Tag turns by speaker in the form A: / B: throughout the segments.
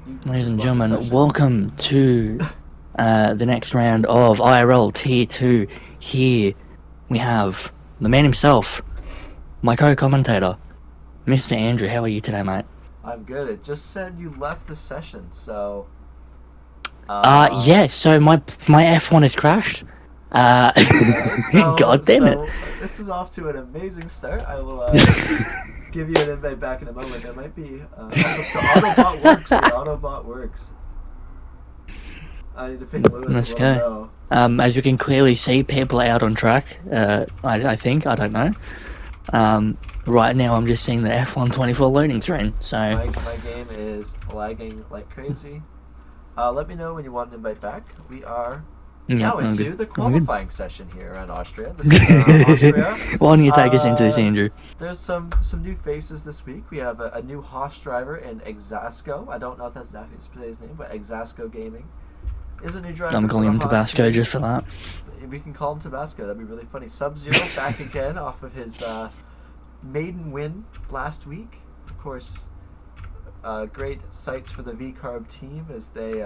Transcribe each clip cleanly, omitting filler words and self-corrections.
A: Ladies and gentlemen, welcome to the next round of IRL Tier 2. Here we have the man himself, my co-commentator, Mr. Andrew. How are you today, mate?
B: I'm good. It just said you left the session, so...
A: Yeah, so my F1 has crashed.
B: Okay, so,
A: God damn it.
B: so this is off to an amazing start. I will give you an invite back in a moment. There might be... the Autobot works. The Autobot works. I need to ping Lewis
A: Let's
B: and let him
A: go.
B: know.
A: As you can clearly see, people are out on track. I think, I don't know. Right now I'm just seeing the F1 24 loading screen, so...
B: My game is lagging like crazy. Let me know when you want an invite back. We are now into the qualifying session here around Austria. This is Austria.
A: Why don't you take us into this, Andrew?
B: There's some new faces this week. We have a new Haas driver in Exasco. I don't know if that's exactly his name, but Exasco Gaming is a new driver.
A: I'm calling him Tabasco just for that.
B: We can call him Tabasco. That'd be really funny. Sub-Zero back again off of his maiden win last week. Of course, great sights for the V-Carb team as they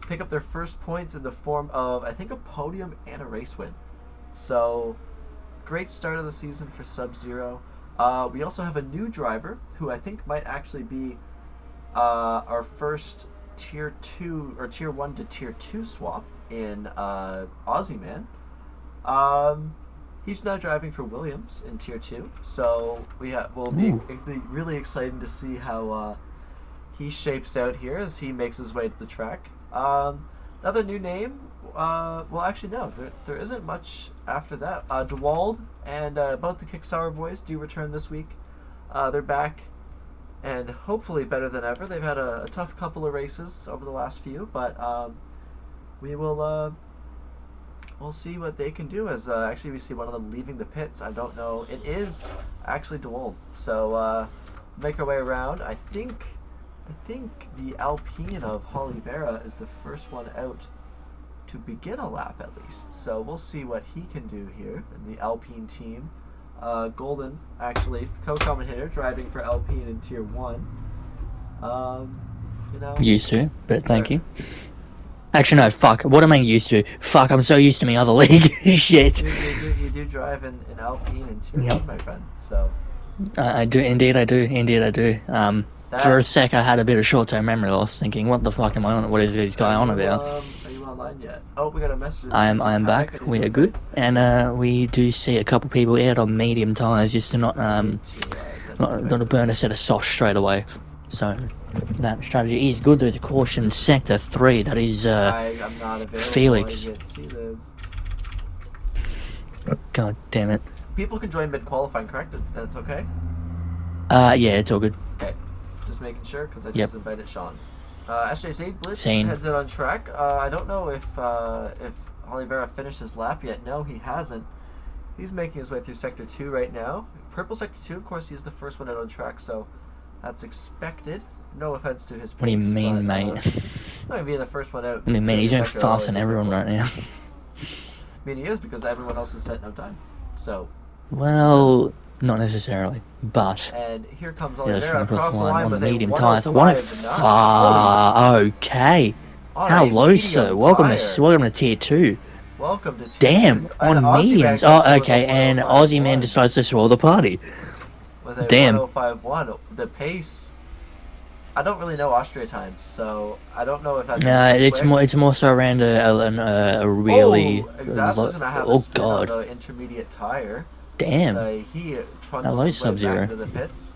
B: pick up their first points in the form of, I think, a podium and a race win. So, great start of the season for Sub-Zero. We also have a new driver who I think might actually be our first Tier 2 or Tier 1 to Tier 2 swap in Aussie Man. He's now driving for Williams in Tier 2, so it'll be really exciting to see how he shapes out here as he makes his way to the track. Another new name, well actually no, there isn't much after that. DeWald and both the Kicksauer boys do return this week. They're back and hopefully better than ever. They've had a tough couple of races over the last few, but we'll see what they can do as actually we see one of them leaving the pits. I don't know. It is actually DeWald. So make our way around. I think the Alpine of Oliveira is the first one out to begin a lap at least. So we'll see what he can do here in the Alpine team. Golden, actually, co-commentator, driving for Alpine in Tier 1.
A: Used to, but thank you. Actually, no, fuck. What am I used to? Fuck, I'm so used to my other league. Shit.
B: You do drive in Alpine in Tier 1, my friend, so...
A: I do. For a sec, I had a bit of short-term memory loss, thinking, "What the fuck am I on? What is this guy on about?"
B: Are you online yet? Oh, we got a message.
A: I am back. We are good, and we do see a couple people out on medium tires just to not burn a set of softs straight away. So that strategy is good. There's a caution sector 3. That is
B: I'm not available.
A: Felix. God damn it.
B: People can join mid-qualifying, correct? That's okay?
A: Yeah, it's all good.
B: Okay. Just making sure, because I just invited Sean. SJC Blitz heads it on track. I don't know if Oliveira finished his lap yet. No, he hasn't. He's making his way through Sector 2 right now. Purple Sector 2, of course, he's the first one out on track, so that's expected. No offense to his pace.
A: What do you mean, mate?
B: Not going to be the first one out.
A: I mean, he's going faster than everyone right now.
B: I mean, he is, because everyone else is set no time. So...
A: Well... Not necessarily, but...
B: And here comes Oliveira across the line
A: on the
B: with
A: medium
B: a
A: tires. Okay. How low, sir? Welcome to Tier 2.
B: Welcome to Tier 2.
A: Damn, on mediums. Oh, okay, and Aussie Man decides to swallow the party.
B: With a
A: Damn.
B: 105.1, the pace... I don't really know Austria times, so I don't know if that's...
A: it's more so around a really...
B: Exasco's gonna have a spin on the intermediate tire.
A: Damn.
B: He
A: hello, Sub-Zero.
B: to the pits.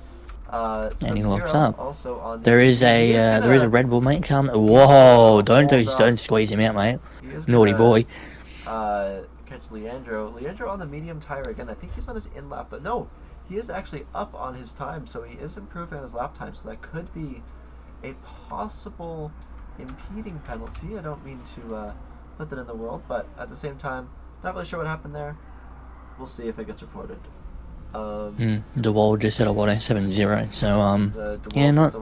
A: And he locks up.
B: Also on
A: there is a Red Bull mate come. Whoa! Don't squeeze him out, mate. Naughty boy.
B: Catch Leandro. Leandro on the medium tire again. I think he's on his in lap. But no, he is actually up on his time, so he is improving on his lap time. So that could be a possible impeding penalty. I don't mean to put that in the world, but at the same time, not really sure what happened there. We'll see if it gets reported.
A: DeWald just said a 1.70, so yeah, not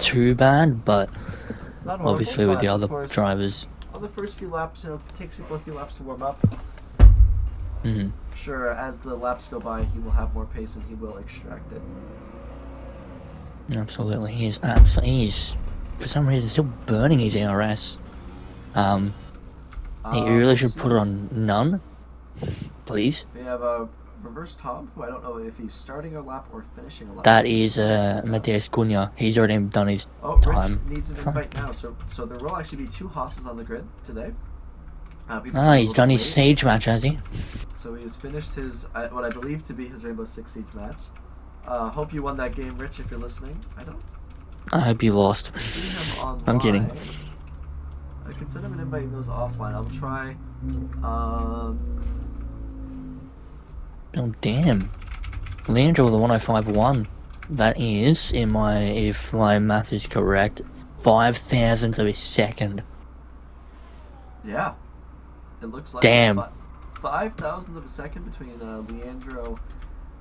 A: too bad, but
B: not horrible,
A: obviously with the other drivers.
B: On the first few laps, it takes people a few laps to warm up. Sure, as the laps go by, he will have more pace and he will extract it.
A: Absolutely, he's for some reason still burning his ERS. He really
B: We'll
A: should put
B: see.
A: it on none, please.
B: We have a reverse Tom, who I don't know if he's starting a lap or finishing a lap.
A: That is Mateus Cunha. He's already done his
B: Oh, Rich
A: time.
B: needs an invite now, so there will actually be 2 Haas's on the grid today.
A: He's done his siege match, has he?
B: So he has finished his, what I believe to be his Rainbow Six Siege match. Hope you won that game, Rich, if you're listening.
A: I hope you lost.
B: See him online.
A: I'm kidding.
B: I can send him an invite even though it's offline. I'll try.
A: Oh damn, Leandro with the 105.1. That is, if my math is correct, 5,000ths of a second.
B: Yeah, it looks like
A: damn
B: 5,000ths of a second between Leandro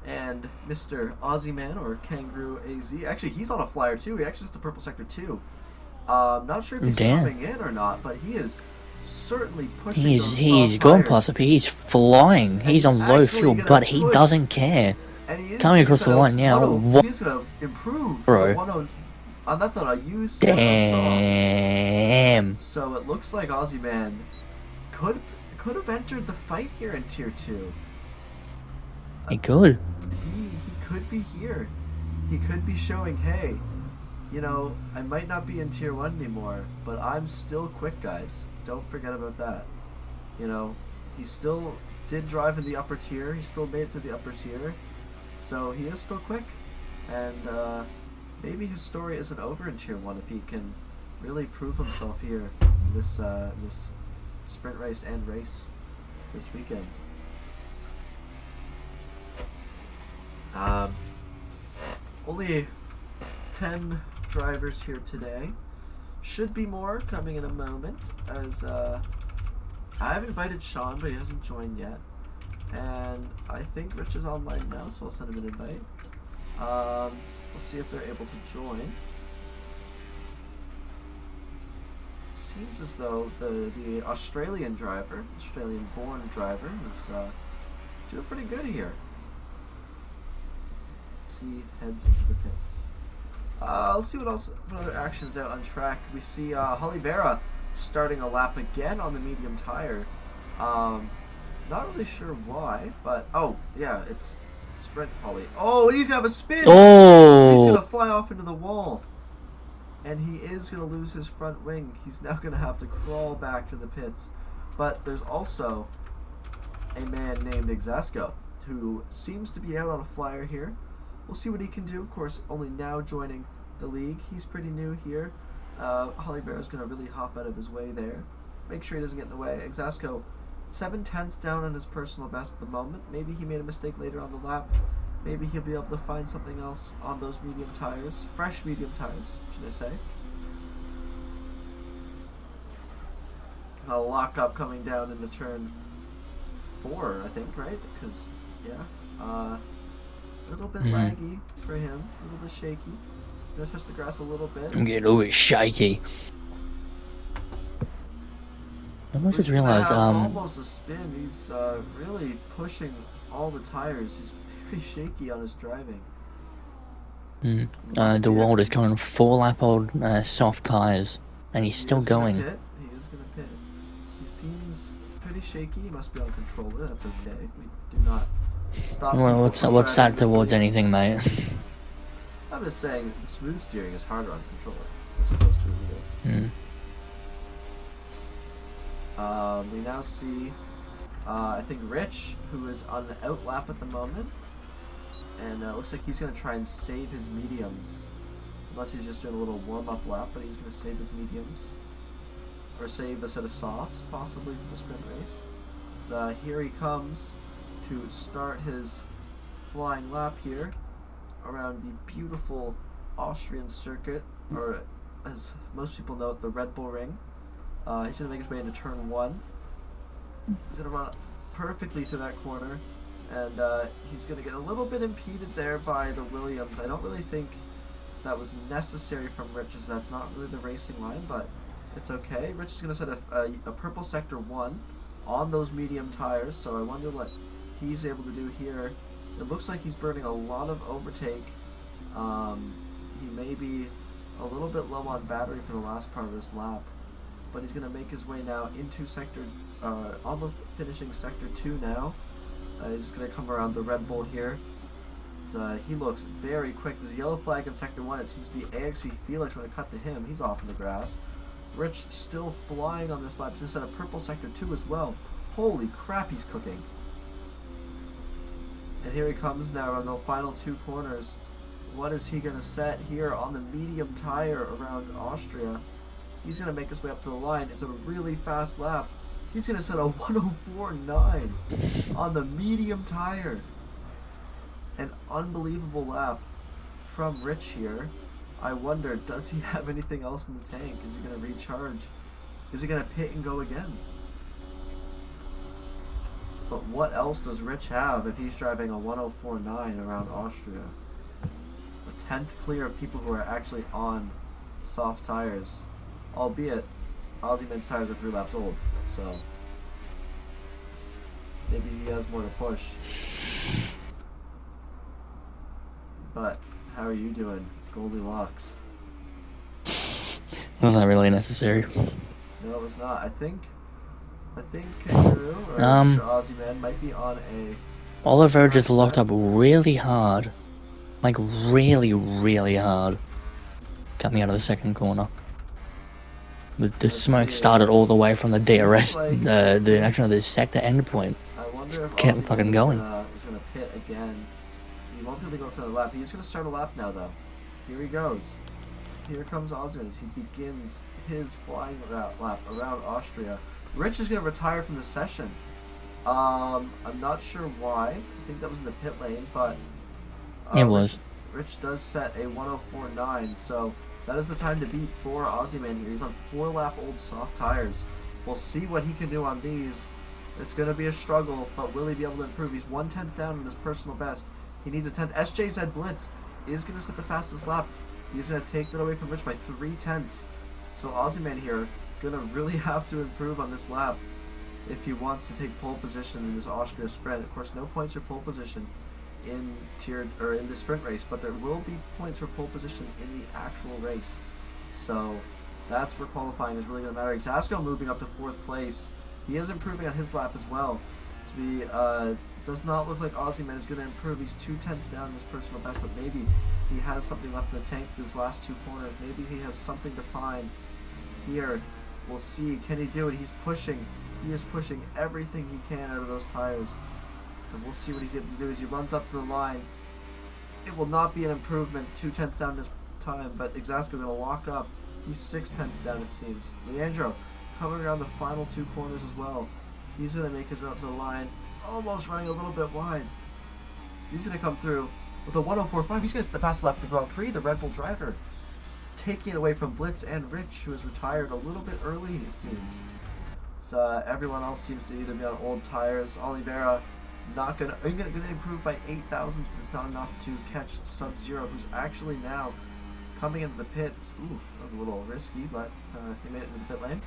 B: and Mr. Aussie Man or Kangaroo AZ. Actually, he's on a flyer too. He actually has the purple sector too. Not sure if he's coming in or not, but he is certainly pushing.
A: He's gone past up. He's flying. He's on low fuel, but he doesn't care.
B: And he is
A: coming across the line now.
B: He's gonna improve.
A: Bro.
B: That's on a used
A: damn.
B: So it looks like Aussie Man could have entered the fight here in Tier 2.
A: He could.
B: He could be here. He could be showing, hey, you know, I might not be in Tier 1 anymore, but I'm still quick, guys. Don't forget about that. You know, he still did drive in the upper tier. He still made it to the upper tier. So he is still quick. And maybe his story isn't over in Tier 1 if he can really prove himself here in this sprint race and race this weekend. Only 10 drivers here today. Should be more coming in a moment, as I've invited Sean, but he hasn't joined yet. And I think Rich is online now, so I'll send him an invite. We'll see if they're able to join. Seems as though the Australian driver, Australian-born driver, is doing pretty good here. As he heads into the pits. Let's see what other action's out on track. We see Holly Vera starting a lap again on the medium tire. Not really sure why, but oh yeah, it's sprint Holly. Oh, and he's gonna have a spin.
A: Oh,
B: he's gonna fly off into the wall, and he is gonna lose his front wing. He's now gonna have to crawl back to the pits. But there's also a man named Exasco who seems to be out on a flyer here. We'll see what he can do. Of course, only now joining the league. He's pretty new here. Holly Bear is going to really hop out of his way there. Make sure he doesn't get in the way. Exasco, 7/10 down on his personal best at the moment. Maybe he made a mistake later on the lap. Maybe he'll be able to find something else on those medium tires. Fresh medium tires, should I say. A lock up coming down into turn 4, I think, right? Because, yeah. A little bit laggy for him, a little bit shaky. Gonna touch the grass a little bit.
A: I'm getting a little bit shaky. I just realized,
B: almost a spin. He's really pushing all the tires. He's very shaky on his driving.
A: The world is going 4-lap-old soft tires, and he's still going.
B: He is gonna pit. He seems pretty shaky. He must be on controller. That's okay. We do not stop.
A: Well, what's that towards anything, mate?
B: I'm just saying the smooth steering is harder on controller as opposed to a wheel. We now see, I think Rich, who is on the out lap at the moment, and looks like he's going to try and save his mediums, unless he's just doing a little warm-up lap, but he's going to save his mediums, or save a set of softs, possibly for the sprint race. So here he comes to start his flying lap here around the beautiful Austrian circuit, or as most people know it, the Red Bull Ring. He's going to make his way into turn 1. He's going to run perfectly through that corner, and he's going to get a little bit impeded there by the Williams. I don't really think that was necessary from Rich, as that's not really the racing line, but it's okay. Rich is going to set a purple sector 1 on those medium tires, so I wonder what he's able to do here. It looks like he's burning a lot of overtake. He may be a little bit low on battery for the last part of this lap, but he's going to make his way now into sector, almost finishing sector 2 now. He's just going to come around the Red Bull here. He looks very quick. There's a yellow flag in sector 1. It seems to be AXV Felix when it cut to him. He's off in the grass. Rich still flying on this lap. He's instead of purple sector 2 as well. Holy crap, he's cooking. And here he comes now on the final 2 corners. What is he going to set here on the medium tire around Austria? He's going to make his way up to the line. It's a really fast lap. He's going to set a 104.9 on the medium tire. An unbelievable lap from Rich here. I wonder, does he have anything else in the tank? Is he going to recharge? Is he going to pit and go again? But what else does Rich have if he's driving a 104.9 around Austria? A 10th clear of people who are actually on soft tires. Albeit, Aussie men's tires are 3 laps old, so maybe he has more to push. But how are you doing, Goldilocks?
A: Was that really necessary?
B: No, it was not. I think Kangaroo or Mr. Aussie Man might be on a...
A: Oliver just locked up really hard. Like, really, really hard. Coming out of the second corner. The smoke started all the way from the DRS,
B: like
A: the sector endpoint.
B: I wonder if
A: Kept
B: Aussie
A: fucking
B: Man
A: going.
B: is gonna pit again. He won't be able to go for the lap. He's gonna start a lap now, though. Here he goes. Here comes Aussie Man as he begins his flying lap around Austria. Rich is gonna retire from the session. I'm not sure why. I think that was in the pit lane, but
A: It was.
B: Rich does set a 104.9, so that is the time to beat for Aussie Man here. He's on 4-lap-old soft tires. We'll see what he can do on these. It's going to be a struggle, but will he be able to improve? He's 1/10 down in his personal best. He needs a 10th. SJZ Blitz is going to set the fastest lap. He's going to take that away from Rich by 3/10. So Aussie Man here going to really have to improve on this lap if he wants to take pole position in this Austria sprint. Of course, no points for pole position in the sprint race, but there will be points for pole position in the actual race. So that's where qualifying is really going to matter. Exasco moving up to 4th place. He is improving on his lap as well. Does not look like Aussie Man is going to improve. He's 2/10 down in his personal best, but maybe he has something left in the tank for his last 2 corners. Maybe he has something to find here. We'll see. Can he do it? He's pushing. He is pushing everything he can out of those tires. And we'll see what he's able to do as he runs up to the line. It will not be an improvement, 2/10 down this time, but Exasco going to lock up. He's 6/10 down, it seems. Leandro coming around the final 2 corners as well. He's going to make his run up to the line, almost running a little bit wide. He's going to come through with a 104.5. He's going to set the fastest lap of the Grand Prix, the Red Bull driver. He's taking it away from Blitz and Rich, who has retired a little bit early, it seems. So everyone else seems to either be on old tires. Oliveira not gonna improve by 8 thousandths, but it's not enough to catch Sub-Zero, who's actually now coming into the pits. Ooh, that was a little risky, but he made it into the pit lane.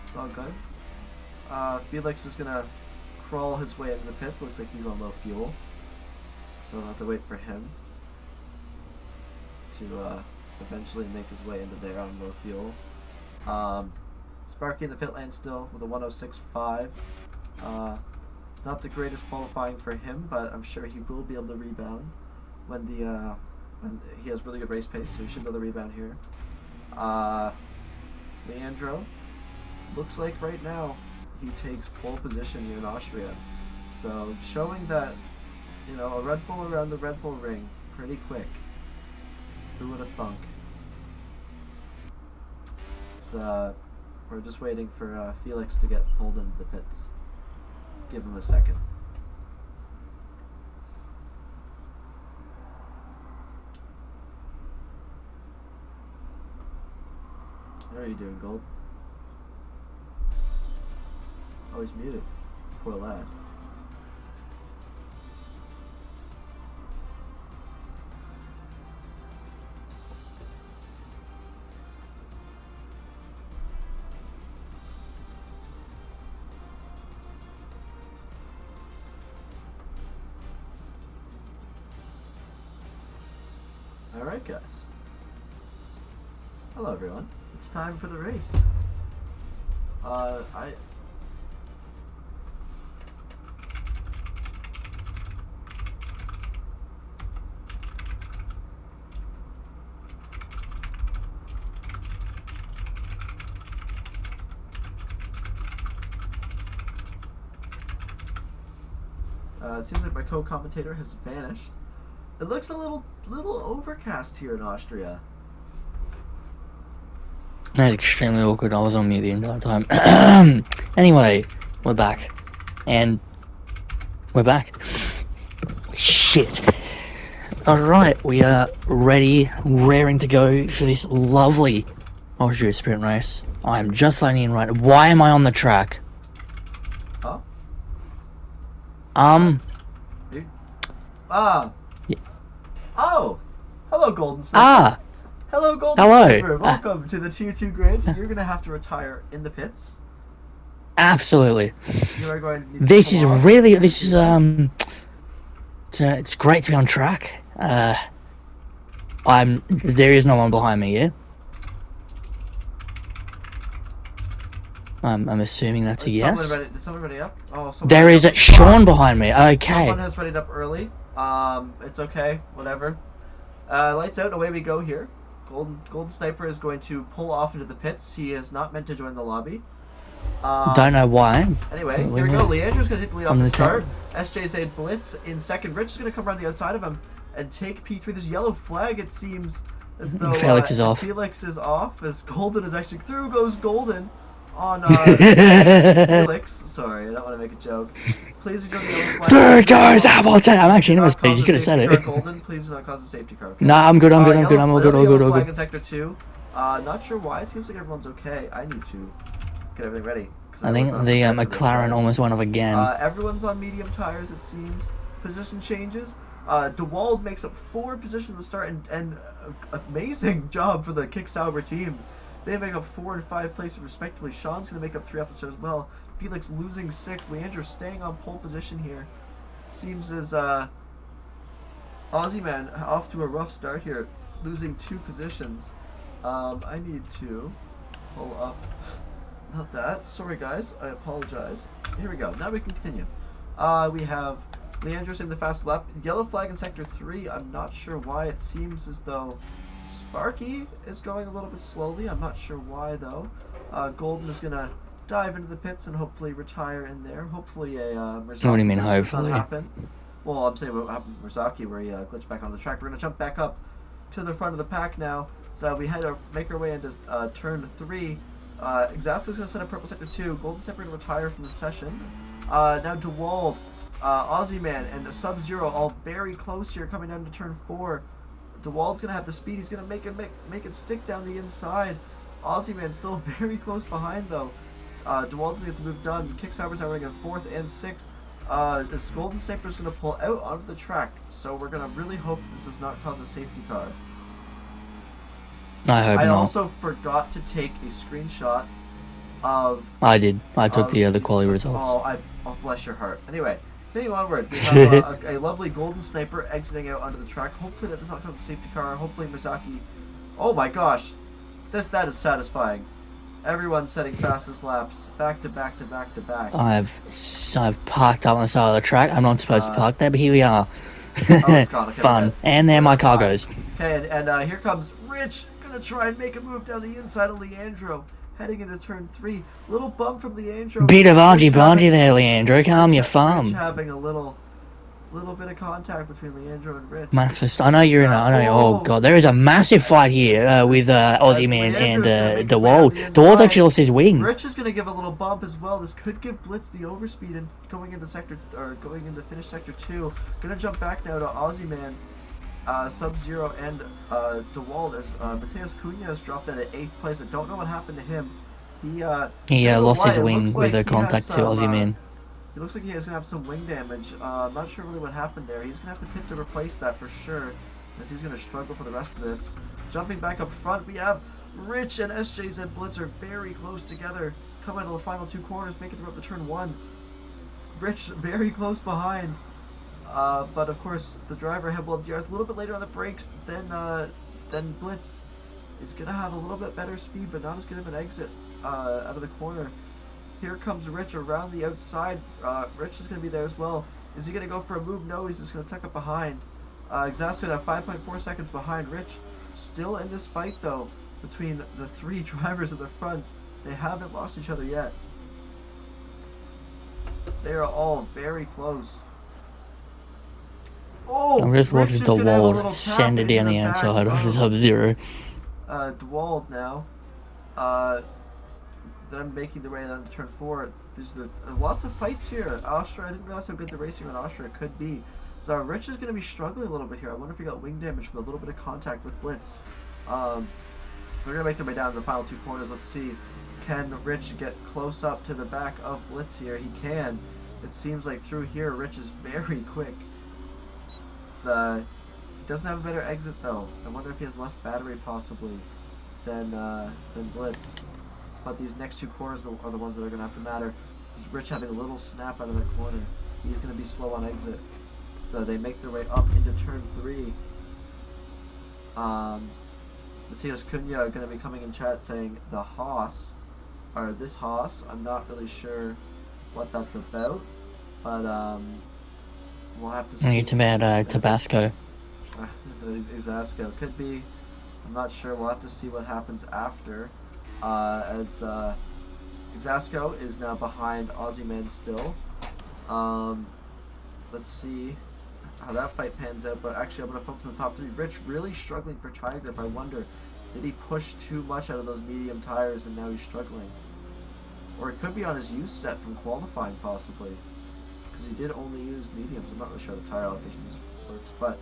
B: It's all good. Felix is gonna crawl his way into the pits. Looks like he's on low fuel, so I'll have to wait for him to eventually make his way into there on low fuel. Sparky in the pit lane still with a 106.5. Not the greatest qualifying for him, but I'm sure he will be able to rebound when he has really good race pace, so he should be able to rebound here. Leandro looks like right now he takes pole position here in Austria, so showing that, you know, a Red Bull around the Red Bull ring pretty quick. Who would have thunk? We're just waiting for Felix to get pulled into the pits. Give him a second. How are you doing, Gold? Oh, he's muted. Poor lad. Alright, guys. Hello, everyone. It's time for the race. It seems like my co-commentator has vanished. It looks a little overcast here in Austria.
A: That's extremely awkward. I was on mute the entire time. Anyway, we're back. And we're back. Shit. Alright, we are ready, raring to go for this lovely Austria sprint race. I'm just landing in right. Why am I on the track?
B: Huh?
A: Yeah.
B: Oh! Hello, GoldenSniper.
A: Ah!
B: Hello,
A: Hello.
B: GoldenSniper. Welcome to the Tier 2 grid. You're going to have to retire in the pits.
A: Absolutely.
B: You are going to need to
A: This
B: pull
A: is
B: off.
A: really, this is, it's great to be on track. There is no one behind me, yeah? I'm assuming that's a yes.
B: Is someone ready up? Oh,
A: There is a Sean behind me. Okay.
B: Someone has readied up early. It's okay. Whatever. Lights out. Away we go here. GoldenSniper is going to pull off into the pits. He is not meant to join the lobby.
A: Don't know why.
B: Anyway, here we go. Leandro's going to take the lead off the start. SJ's Blitz in second. Rich is going to come around the outside of him and take P3. There's a yellow flag, it seems, as though
A: Felix is off.
B: Felix is off, as Golden is actually through. Goes Golden on Felix. Sorry, I don't want to make a joke. Please ignore the yellow flag.
A: There goes Hamilton. I'm actually interested. You could have said it.
B: Golden, please do not cause a safety car. Okay?
A: Nah, I'm good. I'm good. I'm good. I'm all good. All good. All
B: Flag
A: good.
B: in sector 2. Not sure why. It seems like everyone's okay. I need to get everything ready.
A: I think the McLaren almost went off again.
B: Everyone's on medium tires, it seems. Position changes. DeWald makes up 4 positions at the start, and amazing job for the Kick Sauber team. They make up 4 and 5 places respectively. Sean's going to make up 3 off the start as well. Felix losing 6. Leandro staying on pole position here. Seems as Aussie Man off to a rough start here, losing 2 positions. I need to pull up. Not that. Sorry, guys. I apologize. Here we go. Now we can continue. We have Leandro in the fast lap. Yellow flag in sector 3. I'm not sure why. It seems as though Sparky is going a little bit slowly. I'm not sure why, though. Golden is going to dive into the pits and hopefully retire in there. Hopefully a Merzaki
A: What do you mean,
B: glitch does not
A: hopefully?
B: happen. Well, I'm saying what happened with Merzaki, where he glitched back onto the track. We're going to jump back up to the front of the pack now. So we had to make our way into turn 3. Exasco's going to set up purple sector 2. GoldenSniper going to retire from the session. Now DeWald, Aussie Man, and the Sub-Zero all very close here coming down to turn 4. DeWald's going to have the speed. He's going to make it stick down the inside. Aussie Man still very close behind, though. DeWald's going to get the move done. Kick Sauber's now running in 4th and 6th. This GoldenSniper is going to pull out onto the track, so we're going to really hope that this does not cause a safety car.
A: I hope
B: I
A: not.
B: also forgot to take a screenshot of...
A: I did. I took the quality results.
B: Oh, bless your heart. Anyway, getting onward, we have a lovely GoldenSniper exiting out onto the track. Hopefully that does not cause a safety car. Hopefully Merzaki... Oh my gosh! That is satisfying. Everyone's setting fastest laps. Back to back to back to back.
A: I've parked up on the side of the track. I'm not supposed to park there, but here we are.
B: It's gone. Okay,
A: Fun. And there my car goes.
B: Okay, and here comes Rich. Gonna try and make a move down the inside of Leandro. Heading into turn 3. Little bump from Leandro.
A: Bit of argy-bargy there, Leandro. Calm your farm.
B: Rich having a little bit of contact between Leandro and Rich.
A: Max, I know you're in. Oh god, there is a massive fight here with Aussie Man and DeWald. DeWald's actually lost his wing.
B: Rich is going to give a little bump as well. This could give Blitz the overspeed and going into finish sector 2. Going to jump back now to Aussie Man, Sub-Zero, and DeWald as Mateus Cunha has dropped out at 8th place. I don't know what happened to him. He
A: lost his wing with a contact to Aussie Man.
B: It looks like he is going to have some wing damage. I'm not sure really what happened there. He's going to have to pit to replace that for sure, as he's going to struggle for the rest of this. Jumping back up front, we have Rich and SJZ Blitz are very close together. Coming to the final 2 corners, making it up to turn 1. Rich very close behind. But of course, the driver had blown yards a little bit later on the brakes than Blitz. is going to have a little bit better speed, but not as good of an exit out of the corner. Here comes Rich around the outside. Rich is going to be there as well. Is he going to go for a move? No, he's just going to tuck up behind. Exasco now 5.4 seconds behind Rich. Still in this fight, though, between the three drivers at the front. They haven't lost each other yet. They are all very close. Oh,
A: I'm just
B: Rich
A: watching
B: is gonna have a
A: DeWalt
B: little
A: send
B: tap
A: it down
B: into
A: the
B: back
A: outside of Sub-Zero.
B: DeWalt now. Them making their way down to turn 4. There's lots of fights here. Austria, I didn't realize how good the racing in Austria could be. So Rich is going to be struggling a little bit here. I wonder if he got wing damage from a little bit of contact with Blitz. They're going to make their way down to the final two corners. Let's see. Can Rich get close up to the back of Blitz here? He can. It seems like through here, Rich is very quick. He doesn't have a better exit, though. I wonder if he has less battery, possibly, than Blitz. But these next two corners are the ones that are going to have to matter. There's Rich having a little snap out of that corner. He's going to be slow on exit. So they make their way up into turn 3. Matthias Cunha are going to be coming in chat saying the Haas, or this Haas. I'm not really sure what that's about, but we'll have to see.
A: It's about Tabasco.
B: Exasco could be. I'm not sure. We'll have to see what happens after. As Exasco is now behind Aussie Man still. Let's see how that fight pans out, but actually I'm going to focus on the top 3. Rich really struggling for tire grip. I wonder, did he push too much out of those medium tires and now he's struggling? Or it could be on his use set from qualifying, possibly, because he did only use mediums. I'm not really sure how the tire allocation this works, but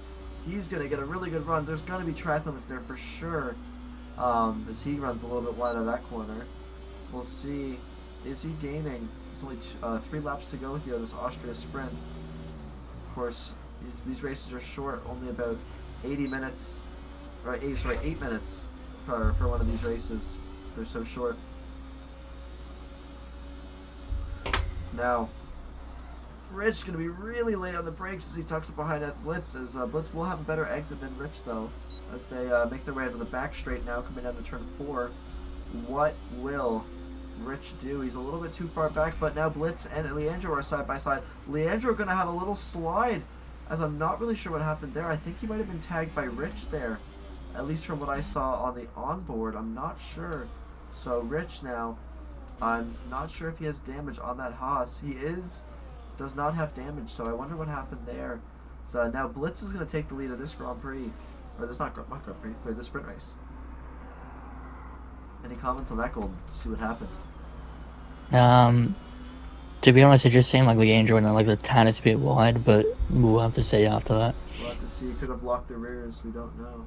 B: he's going to get a really good run. There's going to be track limits there for sure, as he runs a little bit wide of that corner. We'll see. Is he gaining? There's only 3 laps to go here, this Austria sprint. Of course, these races are short, only about 80 minutes, or 8 minutes for one of these races. They're so short. So now, Rich is going to be really late on the brakes as he tucks it behind that Blitz. As Blitz will have a better exit than Rich, though, as they make their way to the back straight now, coming down to turn 4. What will Rich do? He's a little bit too far back, but now Blitz and Leandro are side by side. Leandro going to have a little slide, as I'm not really sure what happened there. I think he might have been tagged by Rich there, at least from what I saw on the onboard. I'm not sure. So Rich now, I'm not sure if he has damage on that Haas. He does not have damage, so I wonder what happened there. So now Blitz is going to take the lead of this Grand Prix, or this not Grand Prix, sorry, this sprint race. Any comments on that, Golden? See what happened.
A: To be honest, it just seemed like Leandro went like the tiniest bit wide, but we'll have to see after that.
B: We'll have to see. He could have locked the rears. We don't know.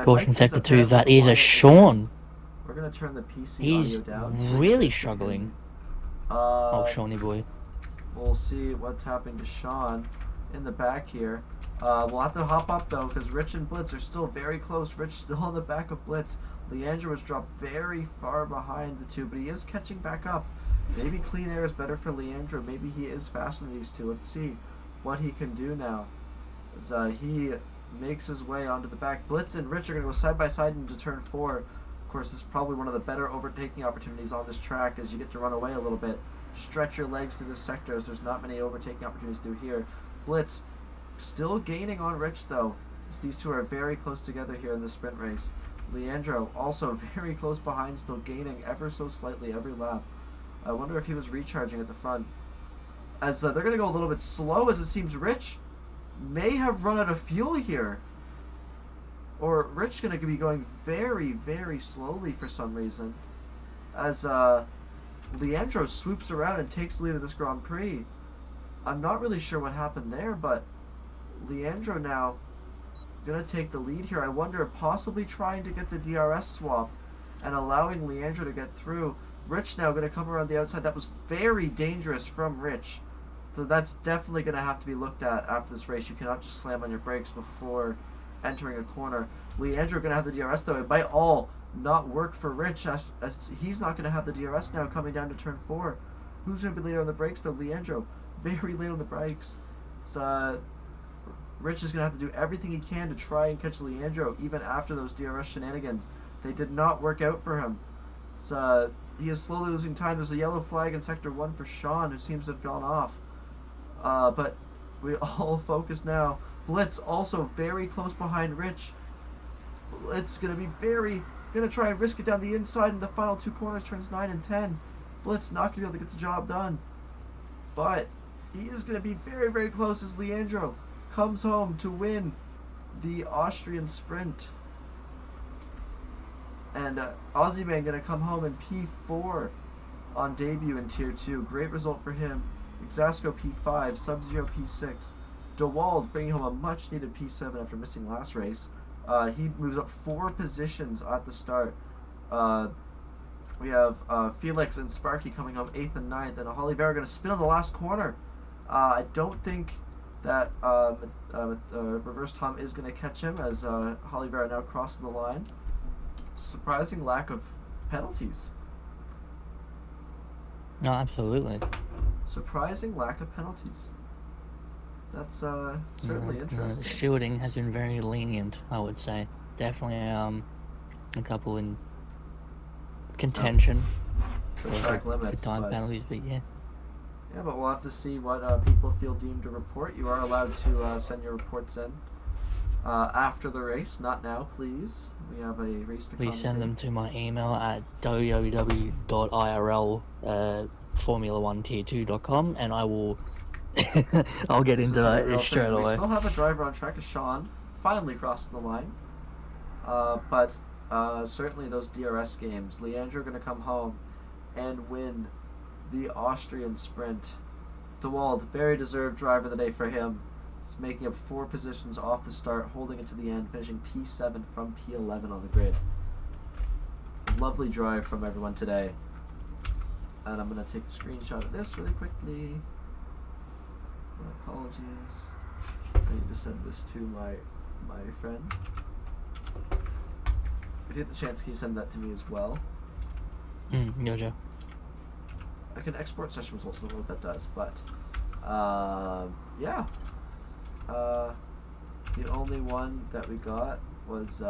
A: Caution sector 2, that is a Sean.
B: We're going to turn the PC
A: He's
B: audio down.
A: really struggling. Oh, Shawnee boy.
B: We'll see what's happening to Sean in the back here. We'll have to hop up, though, because Rich and Blitz are still very close. Rich still on the back of Blitz. Leandro was dropped very far behind the two, but he is catching back up. Maybe clean air is better for Leandro. Maybe he is faster than these two. Let's see what he can do now. As he makes his way onto the back. Blitz and Rich are going to go side by side into turn 4. Of course, this is probably one of the better overtaking opportunities on this track, as you get to run away a little bit. Stretch your legs through this sector, as there's not many overtaking opportunities through here. Blitz still gaining on Rich, though, as these two are very close together here in the sprint race. Leandro also very close behind, still gaining ever so slightly every lap. I wonder if he was recharging at the front. As they're going to go a little bit slow, as it seems Rich may have run out of fuel here. Or Rich going to be going very, very slowly for some reason. As Leandro swoops around and takes the lead of this Grand Prix. I'm not really sure what happened there, but Leandro now going to take the lead here. I wonder, possibly trying to get the DRS swap and allowing Leandro to get through. Rich now going to come around the outside. That was very dangerous from Rich. So that's definitely going to have to be looked at after this race. You cannot just slam on your brakes before entering a corner. Leandro going to have the DRS, though. It might all not work for Rich, as he's not going to have the DRS now coming down to turn 4. Who's going to be later on the brakes, though? Leandro. Very late on the brakes. It's Rich is going to have to do everything he can to try and catch Leandro, even after those DRS shenanigans. They did not work out for him. He is slowly losing time. There's a yellow flag in Sector 1 for Sean, who seems to have gone off. But we all focus now. Blitz also very close behind Rich. Blitz going to be going to try and risk it down the inside in the final two corners, turns 9 and 10. Blitz not going to be able to get the job done. But he is going to be very, very close as Leandro comes home to win the Austrian sprint. And Aussie Man going to come home in P4 on debut in Tier 2. Great result for him. Exasco P5, Sub-Zero P6. DeWald bringing home a much-needed P7 after missing last race. He moves up 4 positions at the start. We have Felix and Sparky coming home 8th and 9th, and Oliveira going to spin on the last corner. I don't think that Reverse Tom is going to catch him as Oliveira now crosses the line. Surprising lack of penalties.
A: No, absolutely.
B: Surprising lack of penalties. That's certainly interesting.
A: The shielding has been very lenient, I would say. Definitely a couple in contention
B: for track limits.
A: For time penalties, but yeah.
B: Yeah, but we'll have to see what people feel deemed to report. You are allowed to send your reports in after the race, not now, please. We have a race to
A: Please send them to my email at www.irl formula1tier2.com, and I will I'll get into that straight away.
B: We still have a driver on track, as Sean finally crossed the line. But certainly those DRS games, Leandro going to come home and win the Austrian sprint. DeWald, very deserved driver of the day for him. It's making up 4 positions off the start, holding it to the end, finishing P7 from P11 on the grid. Lovely drive from everyone today. And I'm going to take a screenshot of this really quickly. My apologies. I need to send this to my friend. If you get the chance, can you send that to me as well?
A: Gotcha.
B: I can export session results, I don't know what that does, but yeah. The only one that we got was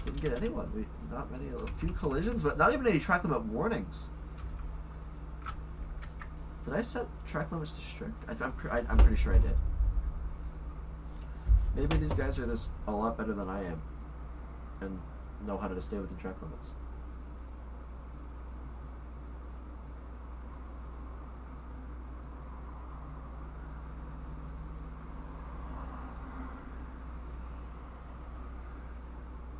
B: didn't get anyone. Not many, a few collisions, but not even any track limit warnings. Did I set track limits to strict? I'm pretty sure I did. Maybe these guys are just a lot better than I am and know how to stay within track limits.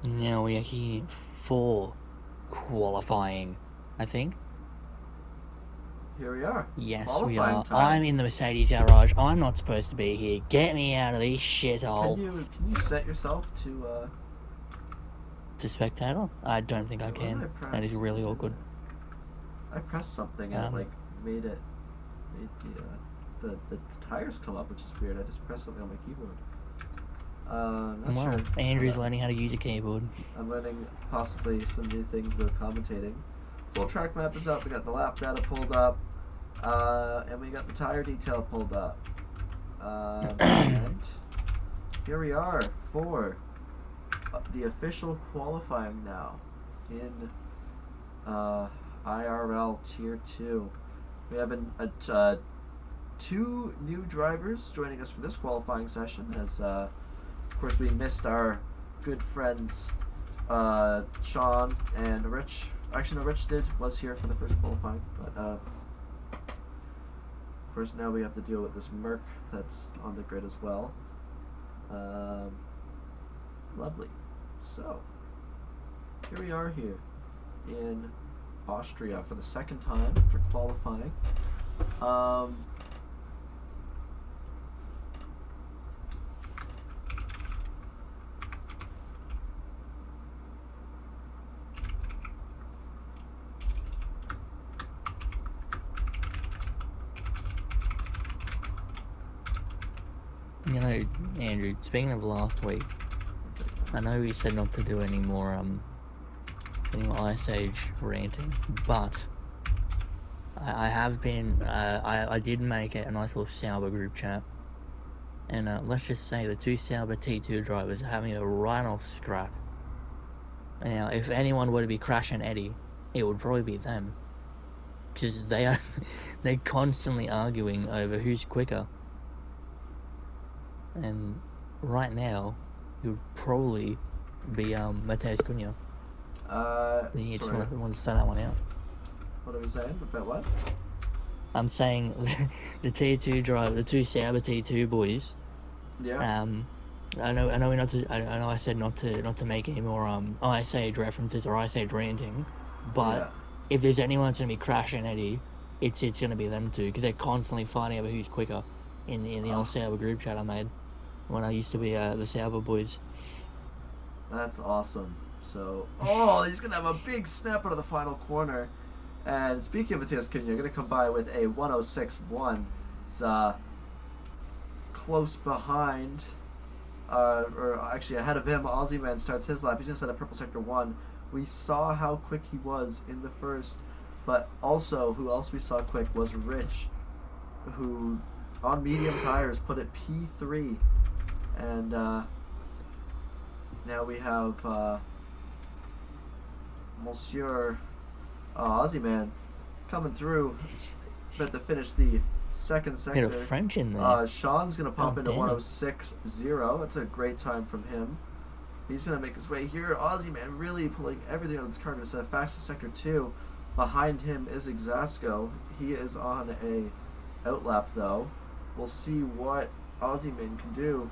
A: Now we are here for qualifying, I think.
B: Here we are.
A: Yes,
B: qualifying
A: we are.
B: time.
A: I'm in the Mercedes garage. I'm not supposed to be here. Get me out of this shithole.
B: Can you set yourself to
A: spectator? I don't think I can. That is really awkward.
B: I pressed something and it like made the tires come up, which is weird. I just pressed something on my keyboard. Not sure.
A: Andrew's learning how to use a keyboard.
B: I'm learning possibly some new things about commentating. Full track map is up. We got the lap data pulled up, and we got the tire detail pulled up. And here we are for the official qualifying now in IRL Tier 2. We have 2 new drivers joining us for this qualifying session, as of course we missed our good friends Sean and Rich. Actually, no, Rich was here for the first qualifying, but of course now we have to deal with this Merc that's on the grid as well. Lovely. So here we are here in Austria for the second time for qualifying.
A: You know, Andrew, speaking of last week, I know we said not to do any more Ice Age ranting, but I have been. I did make a nice little Sauber group chat, and let's just say the two Sauber T2 drivers are having a right-off scrap. Now, if anyone were to be crashing Eddie, it would probably be them, because they're constantly arguing over who's quicker. And right now, it would probably be Mateus Cunha. You just
B: Sorry.
A: want to say that one out.
B: What are we saying? About what?
A: I'm saying the T2 driver, the two Sauber T2 boys.
B: Yeah.
A: I know we're not to. I know I said not to make any more Ice Age references or Ice Age ranting, but
B: Yeah.
A: if there's anyone that's gonna be crashing Eddie, it's gonna be them two because they're constantly fighting over who's quicker in the old Sauber group chat I made when I used to be the Sauber boys.
B: That's awesome. So, he's gonna have a big snap out of the final corner. And speaking of Matthias Cunha, you're gonna come by with a 106.1. It's close behind, or actually ahead of him. Aussie Man starts his lap. He's gonna set up purple sector 1. We saw how quick he was in the first, but also who else we saw quick was Rich, who on medium tires put it P3, and now we have Monsieur Aussie Man coming through, but to finish the second sector.
A: Hit a French in there.
B: Sean's gonna pop into
A: damn.
B: 106.0. That's a great time from him. He's gonna make his way here. Aussie Man really pulling everything out of his car to set fastest sector 2. Behind him is Exasco. He is on a outlap though. We'll see what Aussie Man can do.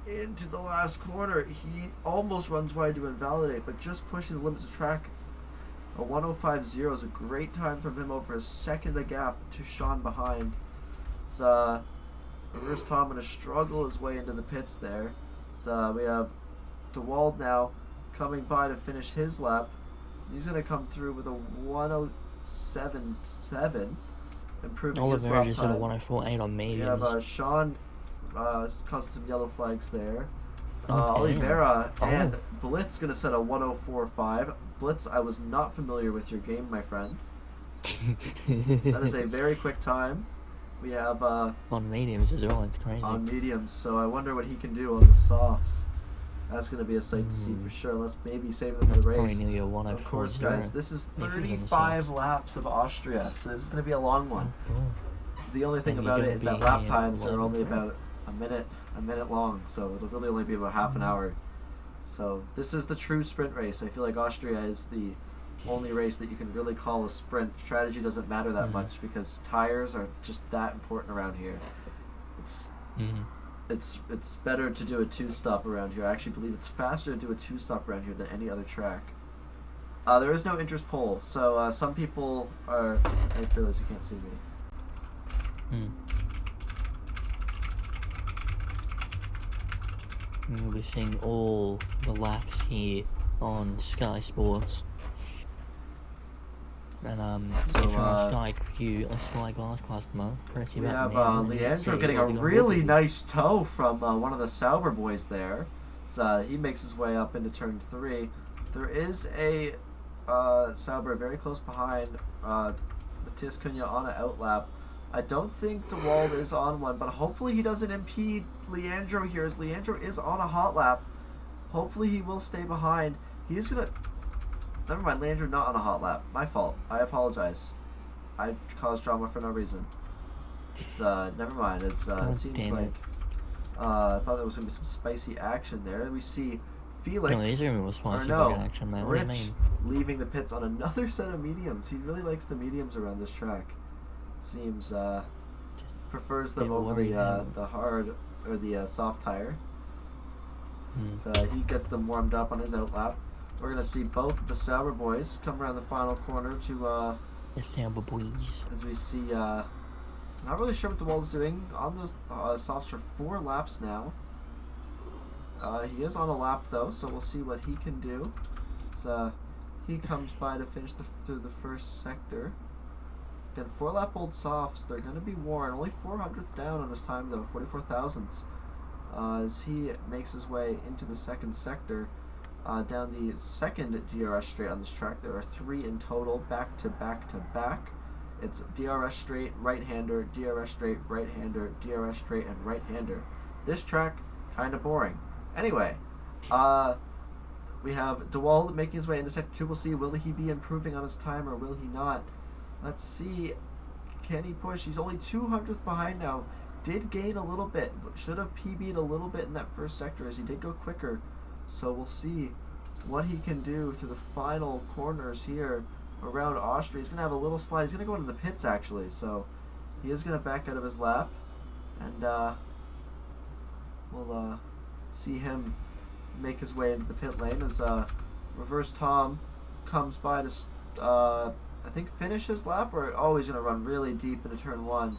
B: Into the last corner, he almost runs wide to invalidate, but just pushing the limits of track. A 105.0 is a great time from him over a second a gap to Sean behind. It's Reverse Tom gonna struggle his way into the pits there. So we have DeWald now coming by to finish his lap. He's gonna come through with a 107.7, improving his
A: Oliver
B: lap
A: just
B: time.
A: had a 104.8 on
B: We
A: mediums.
B: have Sean causing some yellow flags there.
A: Oh,
B: Oliveira
A: damn.
B: and Blitz gonna set a 104.5. Blitz, I was not familiar with your game, my friend. That is a very quick time. We have
A: on mediums as well. It's crazy.
B: on mediums, so I wonder what he can do on the softs. That's gonna be a sight to see for sure. Let's maybe save them for
A: That's
B: the
A: probably
B: race.
A: nearly a 104.0.
B: Of course, guys, this is
A: if he's on the
B: 35 laps of Austria, so this is gonna be a long one.
A: Cool.
B: The only thing
A: And
B: about
A: you're
B: it is
A: gonna
B: that
A: be
B: lap
A: in
B: times are
A: 11,
B: only
A: right?
B: about a minute long, so it'll really only be about half an hour. So this is the true sprint race. I feel like Austria is the only race that you can really call a sprint. Strategy doesn't matter that much because tires are just that important around here. It's better to do a two-stop around here. I actually believe it's faster to do a two-stop around here than any other track. There is no interest poll, so some people are... I realize you can't see me.
A: We'll be seeing all the laps here on Sky Sports. And
B: So,
A: if you're on Sky Q, a Sky Glass customer, press your
B: We
A: button
B: have
A: now and
B: Leandro
A: see
B: getting a
A: what you're
B: really
A: gonna do.
B: nice toe from one of the Sauber boys there. So he makes his way up into turn 3. There is a Sauber very close behind Matthias Cunha on an outlap. I don't think DeWald is on one, but hopefully he doesn't impede Leandro here, as Leandro is on a hot lap. Hopefully he will stay behind. He is going to... Never mind, Leandro not on a hot lap. My fault. I apologize. I caused drama for no reason. It's, never mind. It's, it seems like... I thought there was going to be some spicy action there. We see Felix...
A: No, these are spicy action, man. What do you
B: Rich
A: mean?
B: leaving the pits on another set of mediums. He really likes the mediums around this track. It seems, prefers them over the hard, or the soft tire. So he gets them warmed up on his outlap. We're going to see both of the Sauber boys come around the final corner to,
A: the Sauber boys.
B: as we see, not really sure what DeWald's doing on those softs for 4 laps now. He is on a lap though, so we'll see what he can do. So he comes by to finish through the first sector. Again, 4 lap old softs, they're going to be worn. Only 400th down on his time though, 44 thousandths. As he makes his way into the second sector. Down the second DRS straight on this track. There are 3 in total, back to back to back. It's DRS straight, right-hander, DRS straight, right-hander, DRS straight, and right-hander. This track, kind of boring. Anyway, we have DeWald making his way into Sector 2. We'll see, will he be improving on his time or will he not? Let's see. Can he push? He's only 200th behind now. Did gain a little bit, but should have PB'd a little bit in that first sector as he did go quicker. So we'll see what he can do through the final corners here around Austria. He's going to have a little slide. He's going to go into the pits, actually. So he is going to back out of his lap. And we'll see him make his way into the pit lane as Reverse Tom comes by to, I think, finish his lap. Or, oh, he's going to run really deep into turn 1.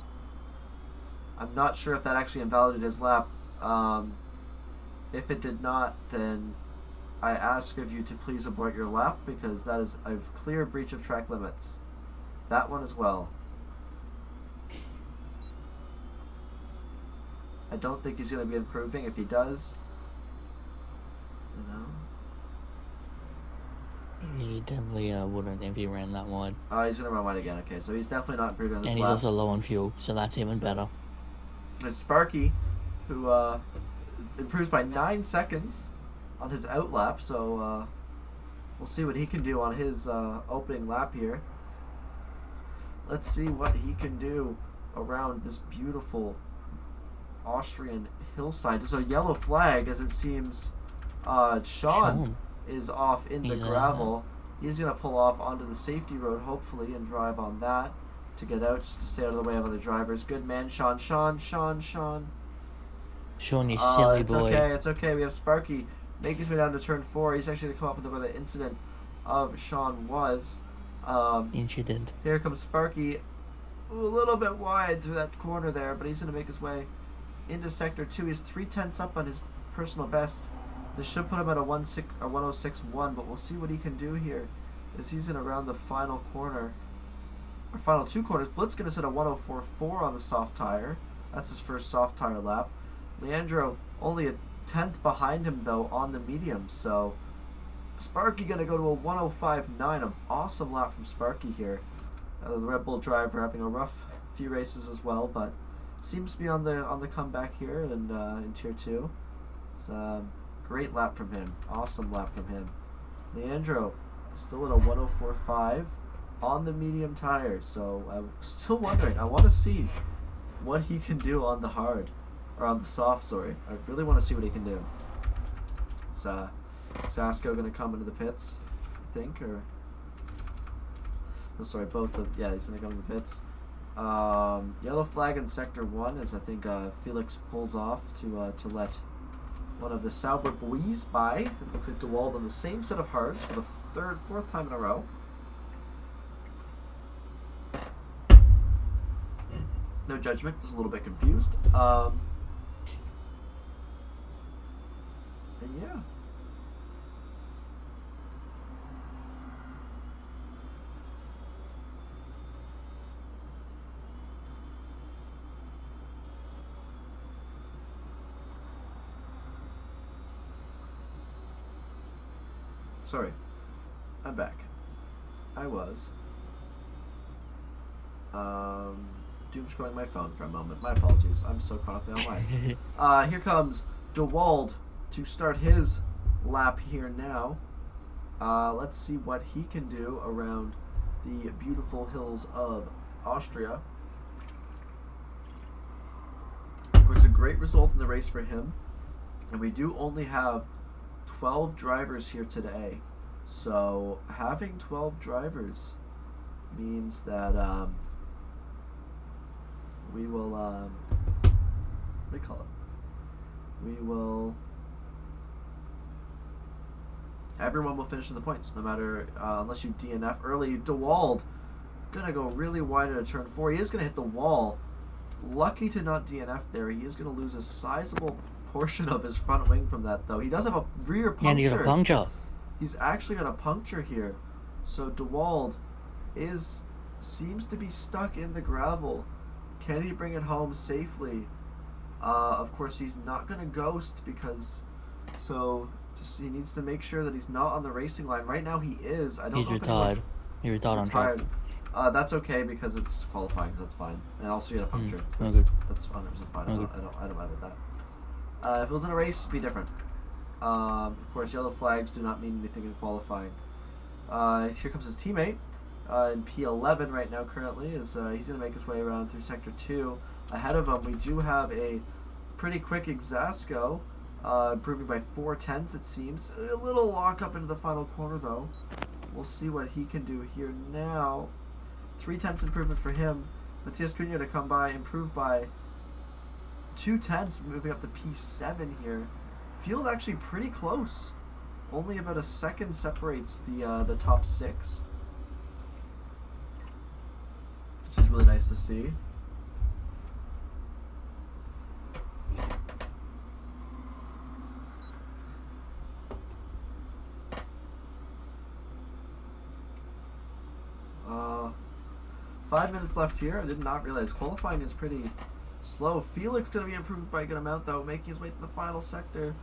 B: I'm not sure if that actually invalidated his lap. If it did not, then I ask of you to please abort your lap, because that is a clear breach of track limits. That one as well. I don't think he's going to be improving. If he does, you know.
A: He definitely wouldn't if he ran that wide.
B: Oh, he's going to run wide again. Okay, so he's definitely not improving on this
A: And
B: lap.
A: he's also low on fuel, so that's even better.
B: There's Sparky, who improves by 9 seconds on his out lap, so we'll see what he can do on his opening lap here. Let's see what he can do around this beautiful Austrian hillside. There's a yellow flag, as it seems Sean is off in the gravel. He's going to pull off onto the safety road, hopefully, and drive on that to get out, just to stay out of the way of other drivers. Good man, Sean, you silly boy. It's okay. We have Sparky make his way down to turn 4. He's actually going to come up with where the incident of Sean was.
A: Incident.
B: Here comes Sparky, a little bit wide through that corner there, but he's going to make his way into Sector 2. He's 3/10 up on his personal best. This should put him at a 106.1, but we'll see what he can do here as he's in around the final corner. Our final 2 corners. Blitz going to set a 104.4 on the soft tire. That's his first soft tire lap. Leandro only a 10th behind him, though, on the medium. So Sparky going to go to a 105.9. An awesome lap from Sparky here. The Red Bull driver having a rough few races as well, but seems to be on the comeback here in Tier 2. It's a great lap from him. Awesome lap from him. Leandro still at a 104.5 on the medium tire. So I'm still wondering. I want to see what he can do on the hard. Or on the soft, sorry. I really want to see what he can do. It's Zasko going to come into the pits, I think, or... Oh, sorry, both of... Yeah, he's going to come in the pits. Yellow flag in Sector 1 as I think Felix pulls off to let one of the Sauber boys by. It looks like DeWald on the same set of hards for the fourth time in a row. No judgment, just a little bit confused. And yeah. Sorry, I'm back. I was doom scrolling my phone for a moment. My apologies. I'm so caught up in online. Here comes DeWald to start his lap here now. Let's see what he can do around the beautiful hills of Austria. Of course, a great result in the race for him. And we do only have 12 drivers here today. So having 12 drivers means that we will what do you call it? We will everyone will finish in the points, no matter unless you DNF early. DeWald gonna go really wide at turn 4. He is gonna hit the wall. Lucky to not DNF there. He is gonna lose a sizable portion of his front wing from that, though. He does have a rear puncture.
A: And he's a puncture.
B: He's actually gonna puncture here. So DeWald seems to be stuck in the gravel. Can he bring it home safely? Of course, he's not gonna ghost because he needs to make sure that he's not on the racing line. Right now, he is. I don't know.
A: He's retired. He retired on track.
B: That's okay because it's qualifying, so that's fine. And also you get a puncture. That's,
A: Okay.
B: that's 100% fine.
A: Okay.
B: I don't mind with that. If it was in a race, it'd be different. Of course, yellow flags do not mean anything in qualifying. Here comes his teammate in P11 right now. Currently, is he's going to make his way around through sector 2. Ahead of him, we do have a pretty quick Exasco, improving by 4/10 it seems. A little lock up into the final corner though. We'll see what he can do here now. 3/10 improvement for him. Matias Cunha to come by, improve by 2/10, moving up to P7 here. Field actually pretty close. Only about a second separates the top 6, which is really nice to see. Uh, 5 minutes left here. I did not realize qualifying is pretty slow. Felix going to be improved by a good amount though, making his way to the final sector.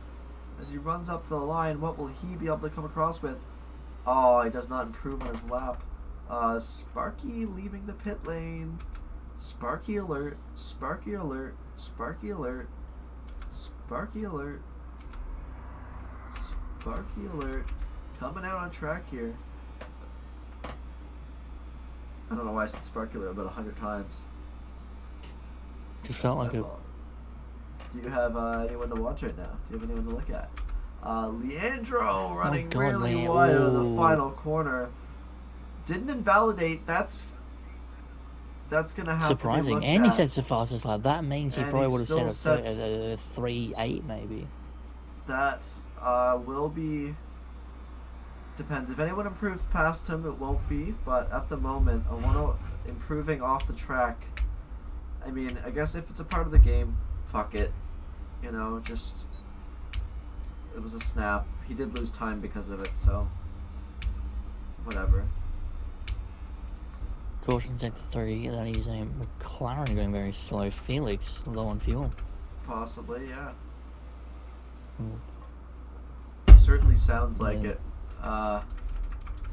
B: As he runs up the line, what will he be able to come across with? Oh, he does not improve on his lap. Sparky leaving the pit lane. Sparky alert. Sparky alert. Sparky alert. Sparky alert. Sparky alert. Coming out on track here. I don't know why I said Sparky alert about 100 times.
A: Just felt like it.
B: Do you have anyone to watch right now? Do you have anyone to look at? Leandro running
A: God,
B: really
A: man.
B: wide on the
A: Ooh.
B: final corner. Didn't invalidate. That's gonna have
A: Surprising.
B: to be looked
A: And he
B: at.
A: sets the fastest lap. That means he
B: And
A: probably
B: he
A: would have
B: still
A: set
B: sets-
A: a 3.8 maybe.
B: That will be. Depends. If anyone improves past him, it won't be. But at the moment, I want to improving off the track. I mean, I guess if it's a part of the game, fuck it. You know, just it was a snap. He did lose time because of it, so whatever.
A: Caution sector 3, that he's a McLaren going very slow. Felix low on fuel.
B: Possibly, yeah.
A: Hmm.
B: Certainly sounds like
A: Yeah.
B: it.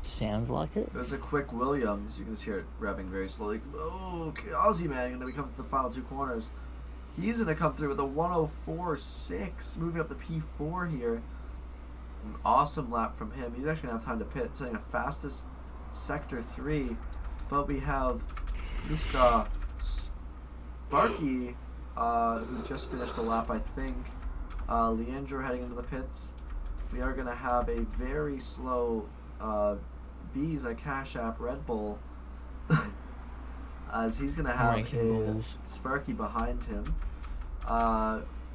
A: Sounds like it.
B: There's a quick Williams. You can just hear it revving very slowly. Oh, Aussie man going to be coming to the final 2 corners. He's going to come through with a 104.6, moving up to P4 here. An awesome lap from him. He's actually going to have time to pit, setting a fastest sector 3. But we have Mr. Sparky, who just finished a lap, I think. Leandro heading into the pits. We are going to have a very slow Visa Cash App Red Bull. As he's going to have
A: Racing
B: a
A: balls.
B: Sparky behind him.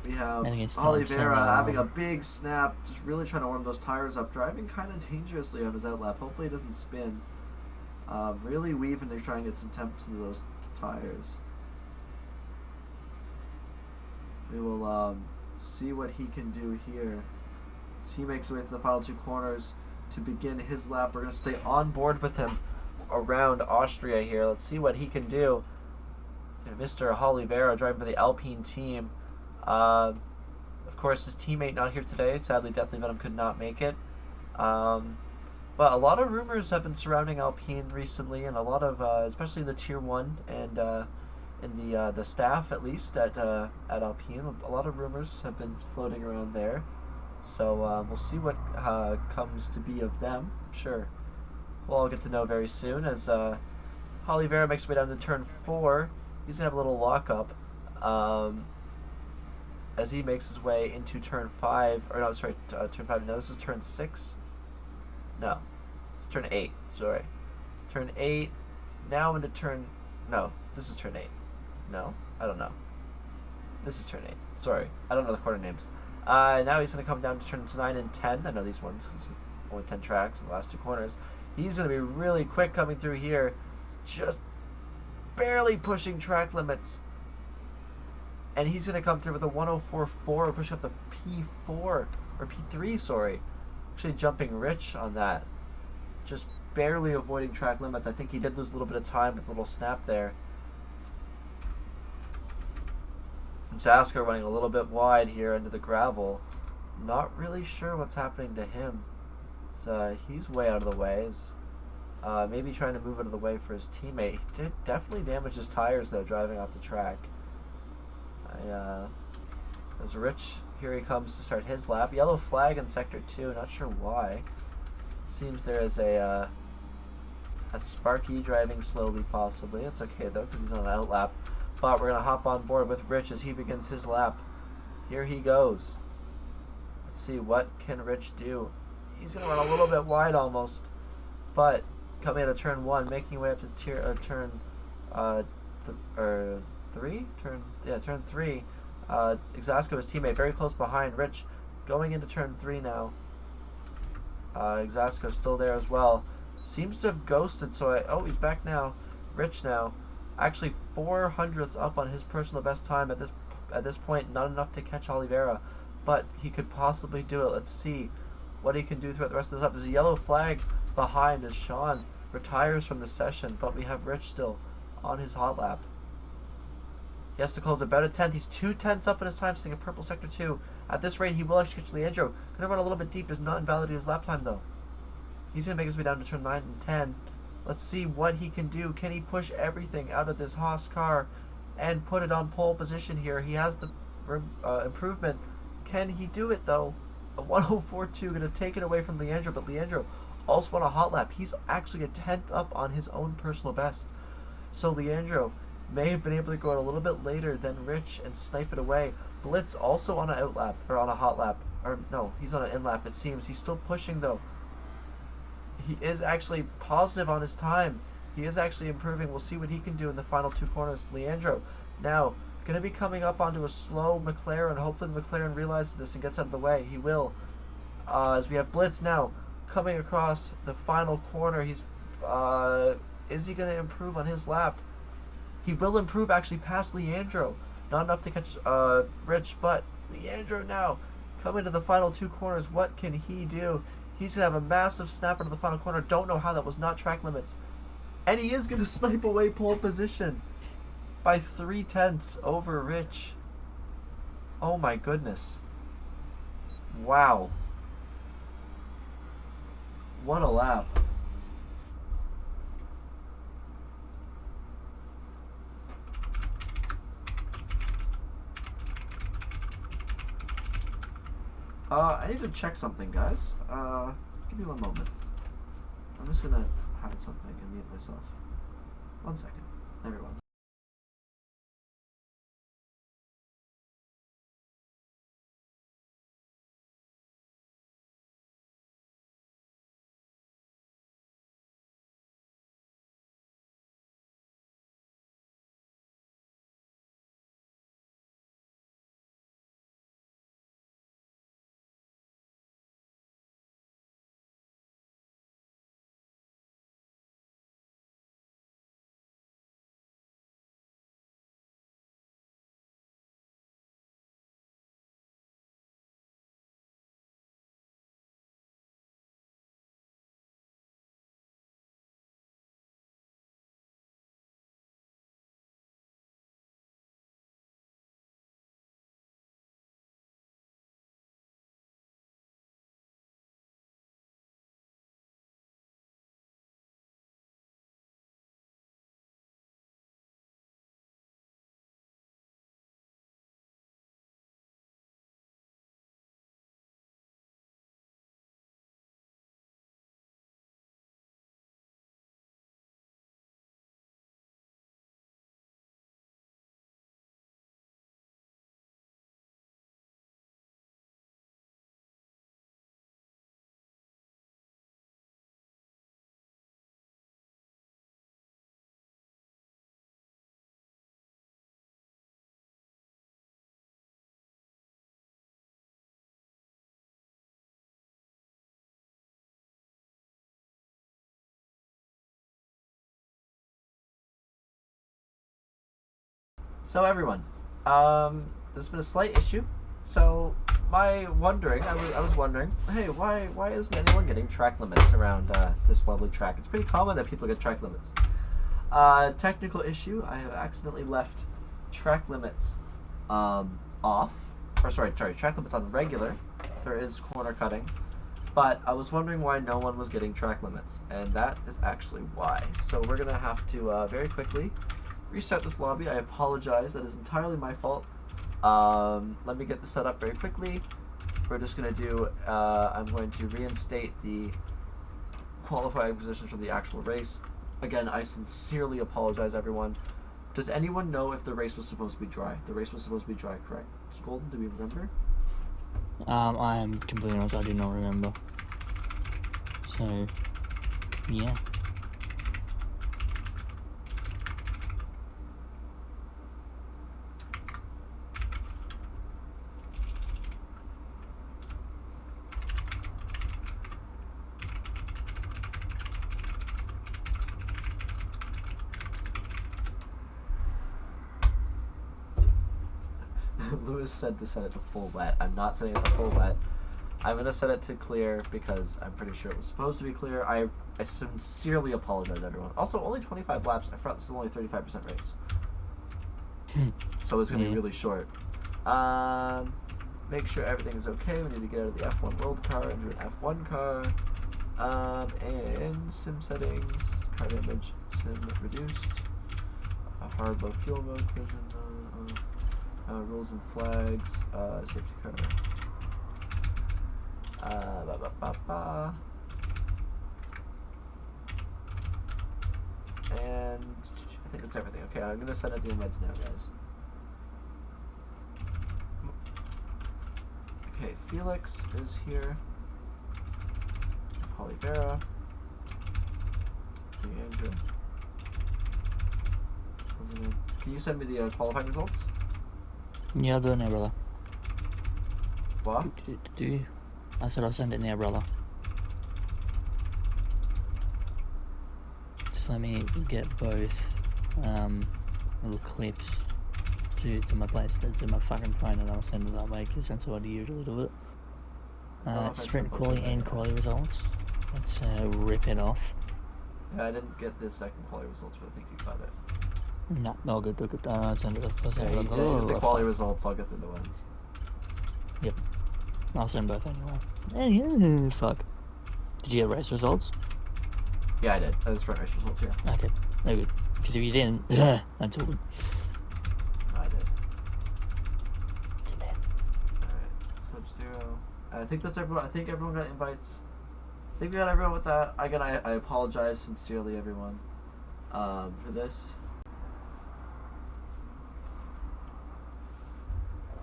B: We have
A: And against
B: Oliveira
A: Thompson,
B: having a big snap, just really trying to warm those tires up, driving kind of dangerously on his outlap. Hopefully it doesn't spin. Really weaving to try and get some temps into those tires. We will see what he can do here. As he makes his way to the final 2 corners to begin his lap. We're going to stay on board with him around Austria here. Let's see what he can do. Mr. Oliveira driving for the Alpine team. Of course, his teammate not here today. Sadly, Deathly Venom could not make it. But a lot of rumors have been surrounding Alpine recently, and a lot of, especially in the Tier 1 and in the staff, at least, at Alpine. A lot of rumors have been floating around there. So we'll see what comes to be of them. I'm sure we'll all get to know very soon. As Oliveira makes his way down to turn 4, he's going to have a little lockup as he makes his way into turn 5. Or no, sorry, turn 5. No, this is turn 6. No, it's turn 8. Sorry. Turn 8. Now into turn... No, this is turn 8. No, I don't know. This is turn 8. Sorry, I don't know the corner names. Now he's going to come down to turns 9 and 10. I know these ones because only 10 tracks in the last 2 corners. He's going to be really quick coming through here. Just barely pushing track limits. And he's going to come through with a 104.4, push up the P4, or P3, sorry. Actually jumping rich on that. Just barely avoiding track limits. I think he did lose a little bit of time with a little snap there. Zasker running a little bit wide here into the gravel. Not really sure what's happening to him. So he's way out of the way. As Maybe trying to move out of the way for his teammate. He did definitely damage his tires though, driving off the track. As Rich, here he comes to start his lap. Yellow flag in sector 2. Not sure why. Seems there is a Sparky driving slowly, possibly. It's okay though, because he's on an out lap. But we're gonna hop on board with Rich as he begins his lap. Here he goes. Let's see, what can Rich do? He's gonna run a little bit wide almost, but coming out of turn 1, making way up to turn 3. Turn 3. Exasco, his teammate, very close behind. Rich going into turn 3 now. Exasco still there as well. Seems to have ghosted, so he's back now. Rich now, actually 400ths up on his personal best time at this point. Not enough to catch Oliveira, but he could possibly do it. Let's see what he can do throughout the rest of this up. There's a yellow flag behind as Sean retires from the session, but we have Rich still on his hot lap. He has to close about a 10th. He's 2/10ths up in his time, sitting in purple sector 2. At this rate, he will actually catch Leandro. Gonna run a little bit deep, is not invalidating his lap time though. He's gonna make his way down to turn 9 and 10. Let's see what he can do. Can he push everything out of this Haas car and put it on pole position here? He has the improvement. Can he do it though? A 104.2 gonna take it away from Leandro, but Leandro also on a hot lap. He's actually a 10th up on his own personal best. So Leandro may have been able to go out a little bit later than Rich and snipe it away. Blitz also on an out lap, or on a hot lap. Or no, he's on an in lap it seems. He's still pushing though. He is actually positive on his time. He is actually improving. We'll see what he can do in the final 2 corners. Leandro now going to be coming up onto a slow McLaren. Hopefully the McLaren realizes this and gets out of the way. He will. As we have Blitz now coming across the final corner. He's is he going to improve on his lap? He will improve actually past Leandro. Not enough to catch Rich, but Leandro now coming to the final 2 corners. What can he do? He's going to have a massive snap into the final corner. Don't know how that was not track limits. And he is going to snipe away pole position by 3/10ths over Rich. Oh my goodness. Wow. What a lap. I need to check something, guys. Give me one moment. I'm just gonna hide something and mute myself. 1 second, everyone. So everyone, there's been a slight issue. So I was wondering, hey, why isn't anyone getting track limits around this lovely track? It's pretty common that people get track limits. Technical issue. I have accidentally left track limits off. Or sorry, track limits on regular. There is corner cutting. But I was wondering why no one was getting track limits, and that is actually why. So we're gonna have to very quickly restart this lobby. I apologize. That is entirely my fault. Let me get this set up very quickly. We're just gonna do. I'm going to reinstate the qualifying positions from the actual race. Again, I sincerely apologize, everyone. Does anyone know if the race was supposed to be dry? The race was supposed to be dry, correct? Golden, do we remember?
A: I am completely honest, I do not remember. So, yeah.
B: Lewis said to set it to full wet. I'm not setting it to full wet. I'm going to set it to clear because I'm pretty sure it was supposed to be clear. I sincerely apologize, everyone. Also, only 25 laps. I forgot this is only 35% race. So it's going to be really short. Make sure everything is okay. We need to get out of the F1 World Car into an F1 car. And sim settings, car damage, sim reduced, hard low fuel mode, collision, rules and flags, safety car. And I think that's everything. Okay, I'm gonna send out the invites now, guys. Okay, Felix is here. Olivera. Andrew. Can you send me the qualifying results?
A: Yeah, I'll do it now, brother.
B: What?
A: I said I'll send it now, brother. Just let me get both little clips to my place, to my fucking phone, and I'll send it that way, because that's how I usually do it. Sprint quality and quality results. Let's rip it off.
B: Yeah, I didn't get the second quality results, but I think you got it.
A: No, good. I'll send it.
B: Get the quality results, I'll get through the ones.
A: Yep. I'll send both anyway. Fuck. Did you get race results?
B: Yeah, I did. I had sprint race results, yeah.
A: Okay. No good. Because if you didn't, that's all good.
B: I did. Alright, Sub-Zero. I think that's everyone. I think everyone got invites. I think we got everyone with that. Again, I apologize sincerely, everyone, for this.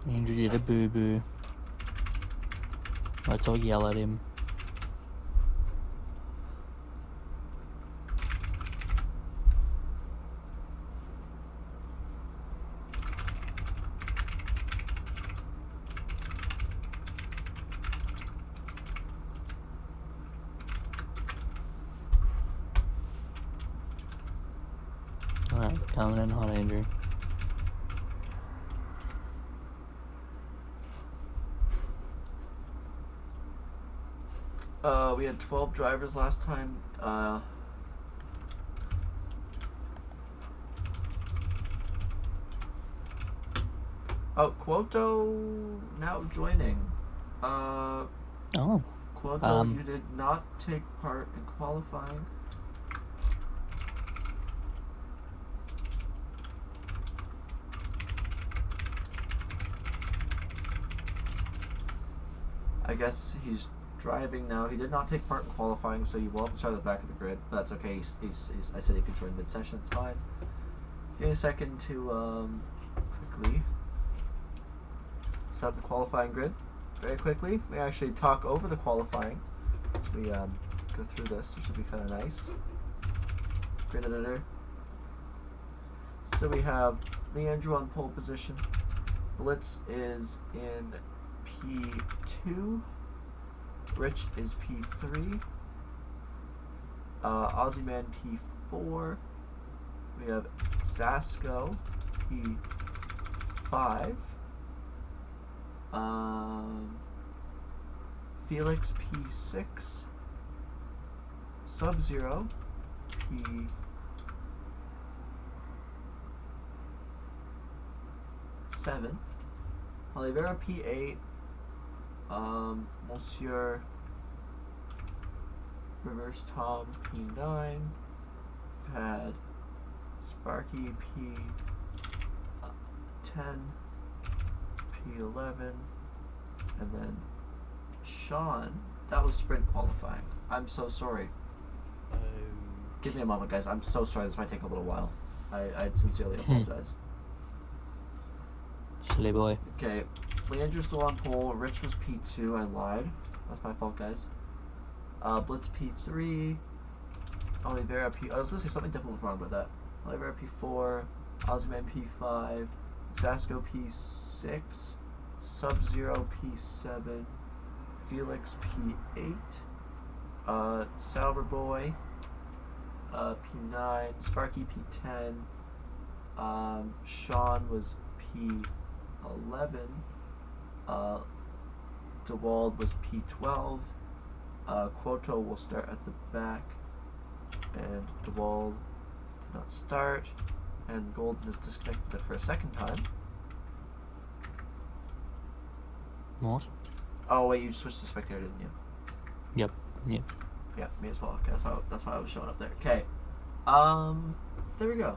A: Andrew did a boo-boo. Let's all yell at him. Alright, coming in hot, Andrew.
B: We had 12 drivers last time. Oh, Quoto now joining.
A: Oh.
B: Quoto, you did not take part in qualifying. I guess he's driving now. He did not take part in qualifying, so you will have to start at the back of the grid. But that's okay. I said he could join mid-session. It's fine. Give me a second to quickly set up the qualifying grid. Very quickly. We actually talk over the qualifying as we go through this, which will be kind of nice. Grid editor. So we have Leandrew on pole position. Blitz is in P2. Rich is P3. Aussie P4. We have Zasco P5. Felix P6. Sub-Zero P7. Olivera P8. Monsieur Reverse Tom P9. We've had Sparky P10, P11, and then Sean. That was sprint qualifying. I'm so sorry. Give me a moment, guys. I'm so sorry. This might take a little while. I sincerely apologize.
A: Silly boy.
B: Okay, Leandro's still on pole. Rich was P2. I lied. That's my fault, guys. Blitz P3. Oliveira P. I was gonna say something different wrong with that. Oliveira P4. Ozzyman P5. Zasco P6. Sub-Zero P7. Felix P8. Sauberboy P9. Sparky P10. Sean was P11. DeWald was P12. Quoto will start at the back, and DeWald did not start, and Golden is disconnected for a second time.
A: What?
B: Oh wait, you switched to spectator, didn't you?
A: Yep. Yep.
B: Yeah, me as well. Okay, that's why I was showing up there. Okay. There we go.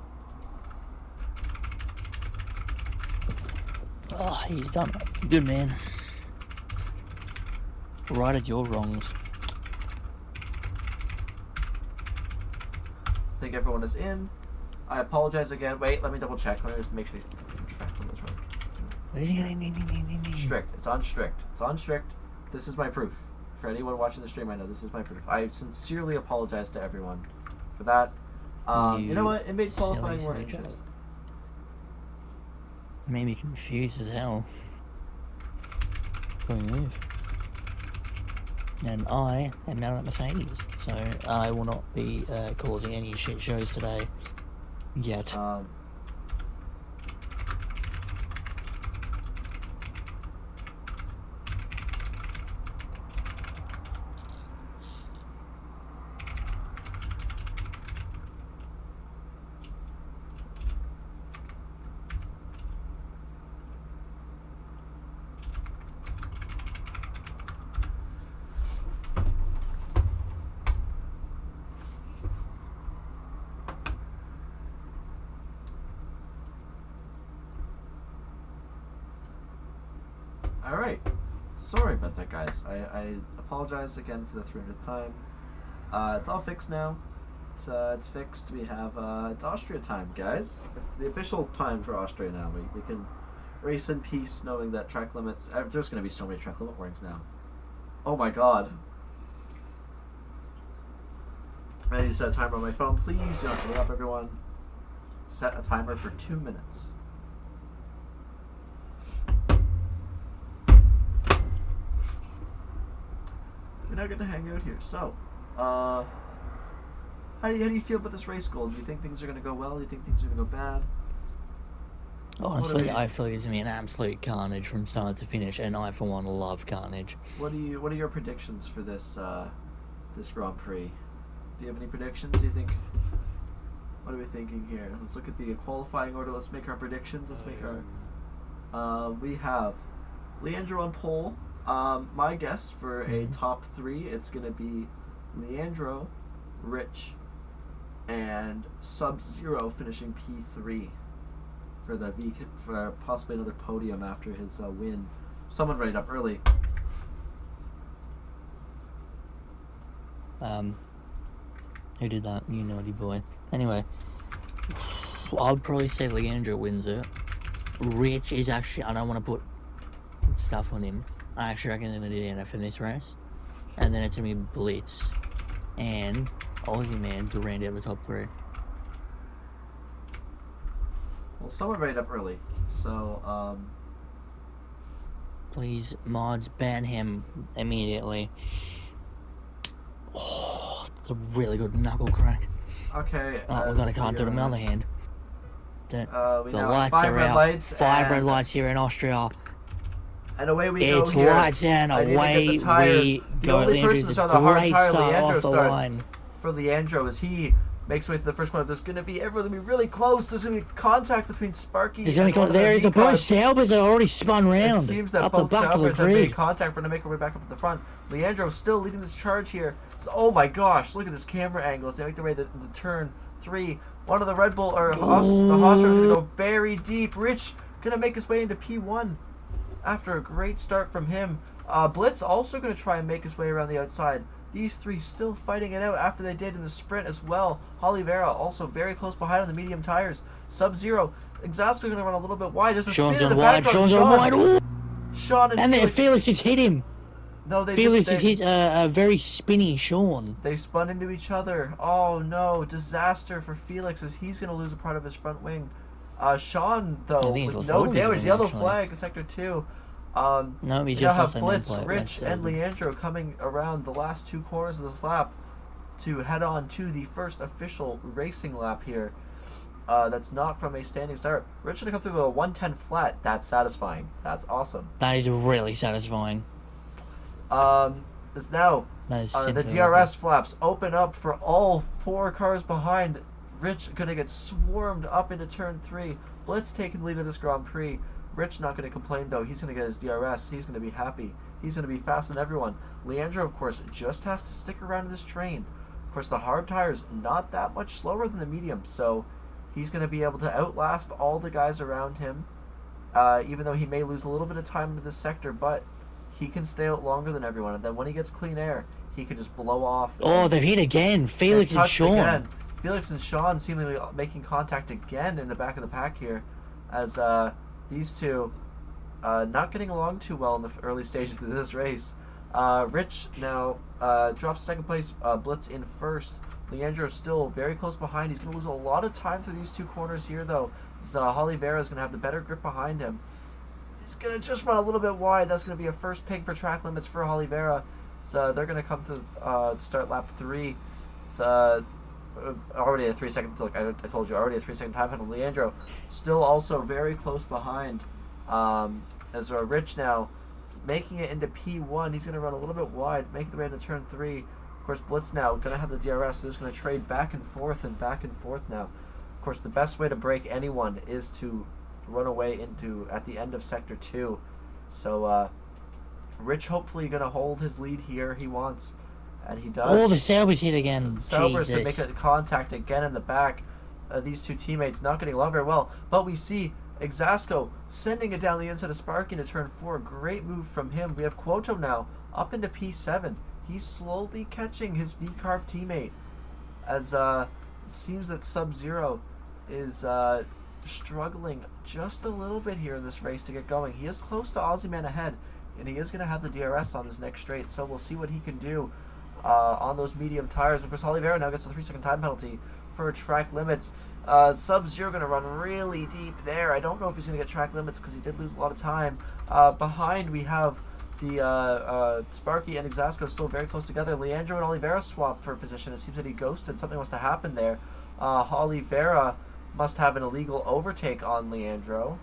A: Oh, he's done it. Good man. Righted your wrongs.
B: I think everyone is in. I apologize again. Wait, let me double check. Let me just make sure these track limits are strict. It's on strict. It's on strict. This is my proof. For anyone watching the stream, I know this is my proof. I sincerely apologize to everyone for that. You know what? It made qualifying more interesting.
A: Made me confused as hell. Good move. And I am now at Mercedes, so I will not be causing any shit shows today. Yet.
B: Alright. Sorry about that, guys. I apologize again for the 300th time. It's all fixed now. It's fixed. We have, it's Austria time, guys. The official time for Austria now. We can race in peace knowing that track limits... There's going to be so many track limit warnings now. Oh my god. I need to set a timer on my phone. Please do not hang up, everyone. Set a timer for 2 minutes. We now get to hang out here. So, how do you feel about this race, Gold? Do you think things are going to go well? Do you think things are going to go bad?
A: Honestly, I feel it's going to be an absolute carnage from start to finish, and I, for one, love carnage.
B: What are your predictions for this this Grand Prix? Do you have any predictions? Do you think? What are we thinking here? Let's look at the qualifying order. Let's make our predictions. Let's make our. We have Leandro on pole. My guess for a top 3, it's going to be Leandro, Rich, and Sub-Zero finishing P3 for the for possibly another podium after his win. Someone write it up early.
A: Who did that? You naughty boy. Anyway, I'd probably say Leandro wins it. Rich is actually, I don't want to put stuff on him. I actually reckon they're going to do the DNF in this race. And then it's going to be Blitz and Aussie Man to round out the top 3.
B: Well, someone write it up early. So,
A: please, mods, ban him immediately. Oh, it's a really good knuckle crack.
B: Okay.
A: Oh, I can't do it on the other hand. The lights
B: 5
A: are
B: red
A: out.
B: lights
A: 5 red lights here in Austria.
B: And away we go
A: It's
B: here.
A: lights and
B: I need to
A: away
B: get the tires.
A: we
B: The
A: go.
B: only person
A: Leandro's
B: that's
A: a
B: on the hard
A: great
B: tire
A: start
B: Leandro
A: off the
B: starts.
A: line.
B: For Leandro, as he Makes way to the first corner. There's going to be, everyone's going to be really close. There's going to be contact between Sparky
A: There's
B: and
A: only
B: one of the
A: there is a both
B: V-Carbs.
A: Saubers are already spun round.
B: It seems that
A: up
B: both
A: the back of
B: Saubers
A: the
B: have made
A: grid.
B: contact. We're going to make our way back up at the front. Leandro still leading this charge here. So, oh my gosh, look at this camera angle. They make their way to turn 3. One of the Red Bull, or the Haas drivers going to go very deep. Rich going to make his way into P1 after a great start from him. Blitz also going to try and make his way around the outside. These three still fighting it out after they did in the sprint as well. Oliveira also very close behind on the medium tires. Sub-Zero. Exhausted going to run a little bit wide. There's a spin in the background. Sean and
A: then
B: Felix.
A: Felix has hit him.
B: No,
A: Felix has hit a very spinny Sean.
B: They spun into each other. Oh no, disaster for Felix as he's going to lose a part of his front wing. Sean, though, with no damage. Yellow flag in Sector 2.
A: No, he's
B: you now
A: just
B: have Blitz, Rich, and Leandro coming around the last 2 corners of this lap to head on to the first official racing lap here. That's not from a standing start. Rich going to come through with a 110 flat. That's satisfying. That's awesome.
A: That is really satisfying.
B: This now, the DRS flaps open up for all 4 cars behind. Rich going to get swarmed up into turn 3. Blitz taking the lead of this Grand Prix. Rich not going to complain, though. He's going to get his DRS. He's going to be happy. He's going to be faster than everyone. Leandro, of course, just has to stick around in this train. Of course, the hard tires not that much slower than the medium, so he's going to be able to outlast all the guys around him, even though he may lose a little bit of time into this sector, but he can stay out longer than everyone. And then when he gets clean air, he can just blow off.
A: Oh, they've hit again. Felix and Sean.
B: Again. Felix and Sean seemingly making contact again in the back of the pack here, as these two not getting along too well in the early stages of this race. Rich now drops second place, Blitz in first. Leandro still very close behind. He's going to lose a lot of time through these 2 corners here, though. Oliveira is going to have the better grip behind him. He's going to just run a little bit wide. That's going to be a first ping for track limits for Oliveira. So they're going to come to start lap 3. It's already a 3 second, like I told you, already a 3 second time penalty. Leandro still also very close behind. As Rich now making it into P1. He's going to run a little bit wide, making the way into turn 3. Of course, Blitz now going to have the DRS, so he's going to trade back and forth now. Of course, the best way to break anyone is to run away into at the end of Sector 2. So, Rich hopefully going to hold his lead here. He wants, and he does.
A: Oh, the Saubers hit again.
B: Saubers to make a contact again in the back. These 2 teammates not getting along very well, but we see Exasco sending it down the inside of Sparky to turn 4. Great move from him. We have Quoto now up into P7. He's slowly catching his V-Carb teammate, as it seems that Sub-Zero is struggling just a little bit here in this race to get going. He is close to Aussie Man ahead, and he is going to have the DRS on this next straight, so we'll see what he can do on those medium tires. Of course, Oliveira now gets a 3 second time penalty for track limits. Sub-Zero going to run really deep there. I don't know if he's going to get track limits because he did lose a lot of time. Behind we have the Sparky and Exasco still very close together. Leandro and Oliveira swap for position. It seems that he ghosted. Something must have happened there. Oliveira must have an illegal overtake on Leandro.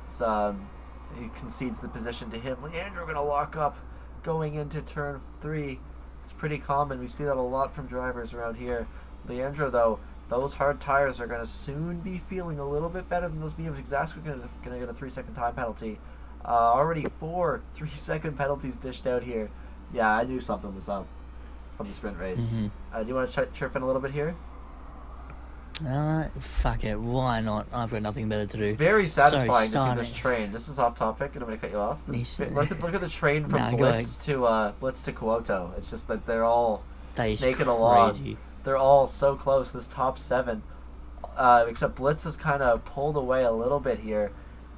B: He concedes the position to him. Leandro going to lock up going into turn 3. It's pretty common. We see that a lot from drivers around here. Leandro, though, those hard tires are going to soon be feeling a little bit better than those mediums. Exasco going to get a 3 second time penalty. Already 4 3-second penalties dished out here. Yeah, I knew something was up from the sprint race. Do you want to chirp in a little bit here?
A: Fuck it, why not? I've got nothing better to do.
B: It's very satisfying to see this train. This is off topic, and I'm going to cut you off. Look at the train from Blitz to Quoto. It's just that they're all snaking along. They're all so close, this top 7. Except Blitz is kind of pulled away a little bit here.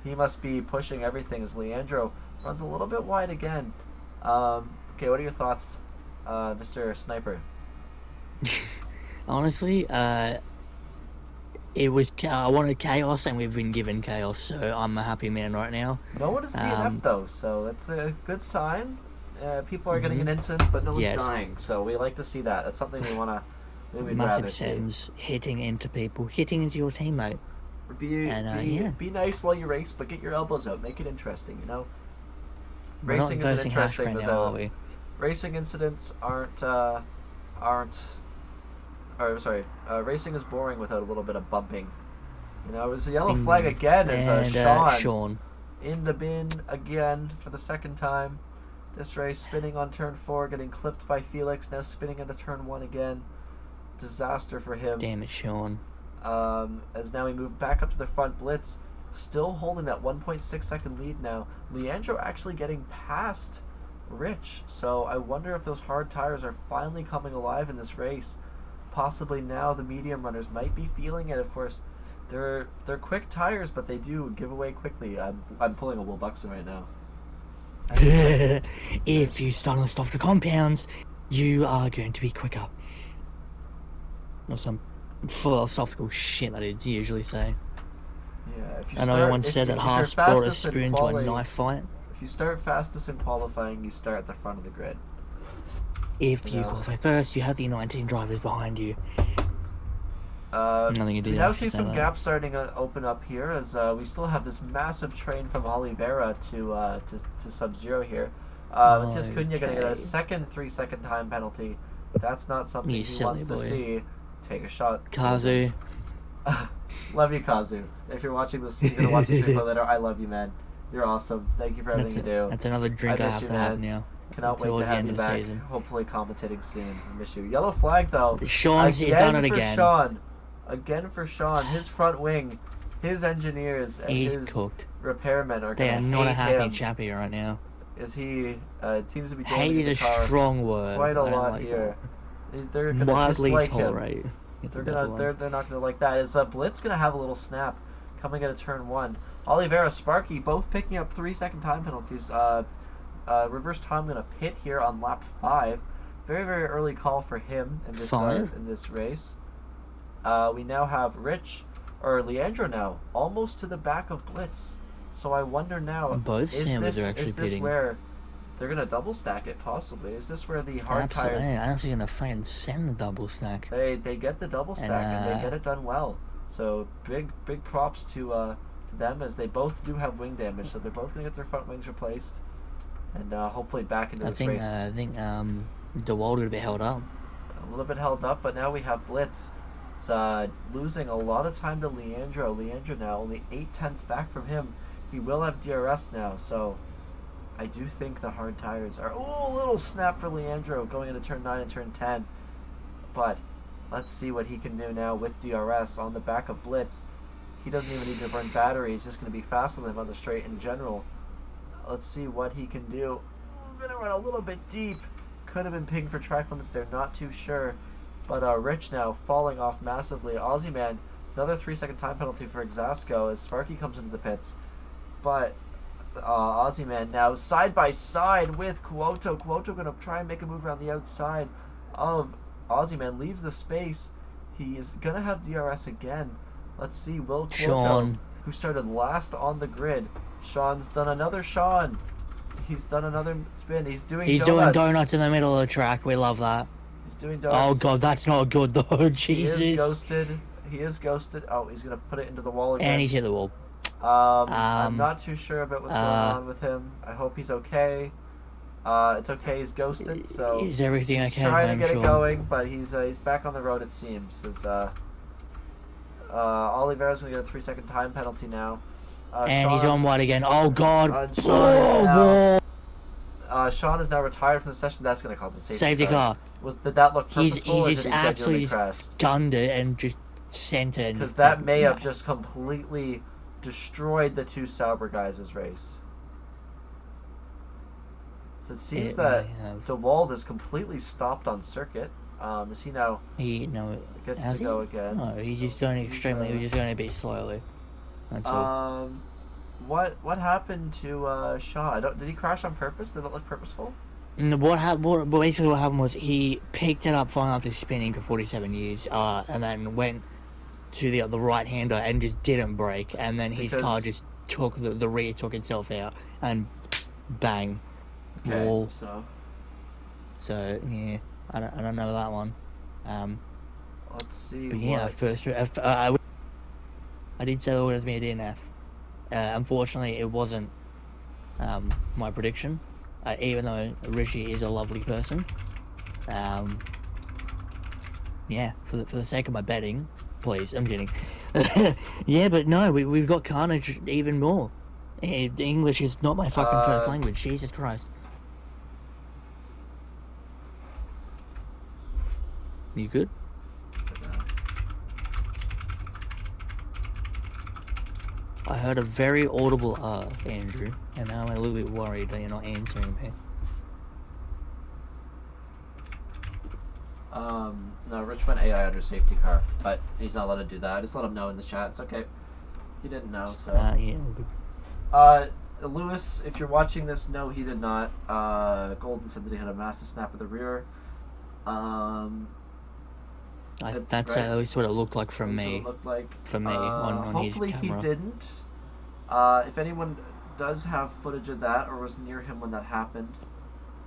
B: He must be pushing everything as Leandro runs a little bit wide again. Okay, what are your thoughts, Mr. Sniper?
A: Honestly, it was I wanted chaos, and we've been given chaos, so I'm a happy man right now.
B: No one is DNF though, so that's a good sign. People are getting an incident, but no one's dying, so we like to see that. That's something we want to.
A: Massive sends hitting into people, hitting into your teammate.
B: Be nice while you race, but get your elbows out. Make it interesting, you know. Racing is interesting, but racing incidents aren't or sorry, racing is boring without a little bit of bumping. You know, it was a yellow
A: Bing.
B: flag again as
A: And
B: Sean in the bin again for the second time. This race spinning on turn 4, getting clipped by Felix, now spinning into turn 1 again. Disaster for him.
A: Damn it, Sean.
B: As now we move back up to the front blitz, still holding that 1.6 second lead now. Leandro actually getting past Rich, so I wonder if those hard tires are finally coming alive in this race. Possibly now the medium runners might be feeling it. Of course, they're quick tires, but they do give away quickly. I'm pulling a Will Buxton right now.
A: If you start on off the compounds, you are going to be quicker. Or some philosophical shit I did usually say.
B: Yeah, if you
A: I know once said that Haas brought a spoon to a knife fight.
B: If you start fastest in qualifying, you start at the front of the grid.
A: If you qualify first, you have the 19 drivers behind you. Nothing you do.
B: We now see some gaps starting to open up here as we still have this massive train from Oliveira to Sub-Zero here. Matias Cunha going to get a second 3-second time penalty. That's not something he wants to see. Take a shot.
A: Kazu.
B: Love you, Kazu. If you're watching this, you're going to watch this replay later. I love you, man. You're awesome. Thank you for everything you do.
A: That's another drink I have to have now.
B: Cannot wait to have you back. Hopefully commentating soon. I miss you. Yellow flag, though.
A: Sean's done it again.
B: Sean. Again for Sean. His front wing, his engineers, and
A: his
B: cooked. Repairmen are going to hate him.
A: They are not a happy chappy right now.
B: Is he seems to be
A: hate is a strong word.
B: Quite a lot here. They're going to dislike him. They're not going to like that. Is Blitz going to have a little snap coming into turn 1? Oliveira, Sparky, both picking up 3-second time penalties. Reverse time going to pit here on lap 5. Very, very early call for him in this race. We now have Leandro now almost to the back of Blitz. So I wonder now, is this where they're going to double stack it possibly? Is this where the hard tires...
A: I'm actually going to fucking send the double stack.
B: They get the double stack and they get it done well. So big props to them as they both do have wing damage. So they're both going to get their front wings replaced. And hopefully back into this race.
A: I think DeWald would be held up.
B: A little bit held up, but now we have Blitz. It's losing a lot of time to Leandro. Leandro now only 8/10 back from him. He will have DRS now, so I do think the hard tires are... Oh, a little snap for Leandro going into turn 9 and turn 10. But let's see what he can do now with DRS on the back of Blitz. He doesn't even need to burn battery. He's just going to be faster than him on the straight in general. Let's see what he can do. Going to run a little bit deep. Could have been pinged for track limits there. Not too sure. But Rich now falling off massively. Aussie Man, another 3-second time penalty for Exasco as Sparky comes into the pits. But Aussie Man now side by side with Quoto. Quoto going to try and make a move around the outside of Aussie Man. Leaves the space. He is going to have DRS again. Let's see. Will Quoto,
A: Sean,
B: who started last on the grid. Sean's done another Sean. He's done another spin. He's doing
A: donuts in the middle of the track. We love that.
B: He's doing donuts.
A: Oh god, that's not good though. Jesus.
B: He is ghosted. Oh, he's gonna put it into the wall again.
A: And he's hit the wall.
B: I'm not too sure about what's going on with him. I hope he's okay. It's okay. He's ghosted. So
A: is everything okay?
B: He's trying to get it going, but he's back on the road. It seems. As Oliveira's gonna get a 3-second time penalty now.
A: And he's on wide again. Oh god.
B: Sean is now retired from the session. That's going to cause a safety
A: car.
B: Did that look purposeful?
A: He's just absolutely gunned it and just sent it.
B: Because that may have just completely destroyed the two Sauber guys' race. So it seems that DeWald is completely stopped on circuit. Is he now? Gets to go again.
A: No, he's just going extremely. He's just going a bit slowly. That's all.
B: What happened to Shaw? Did he crash on purpose? Did it look purposeful?
A: Basically what happened was he picked it up fine after spinning for 47 years, and then went to the right-hander and just didn't brake, and then his car just took the rear took itself out, and bang, wall. So yeah, I don't know that one.
B: Let's see.
A: But yeah, I did say it would have been a DNF. Unfortunately, it wasn't my prediction, even though Rishi is a lovely person. Yeah, for the sake of my betting, please. I'm kidding. Yeah, but no, we've got carnage even more. English is not my fucking first language. Jesus Christ. You good? I heard a very audible Andrew, and now I'm a little bit worried that you're not answering me.
B: No, Rich went AI under safety car, but he's not allowed to do that. I just let him know in the chat. It's okay. He didn't know, so.
A: Yeah.
B: Lewis, if you're watching this, no, he did not. Golden said that he had a massive snap of the rear.
A: That's at least what it looked like from me.
B: Looked like.
A: For me, on his camera.
B: Hopefully he didn't. If anyone does have footage of that or was near him when that happened,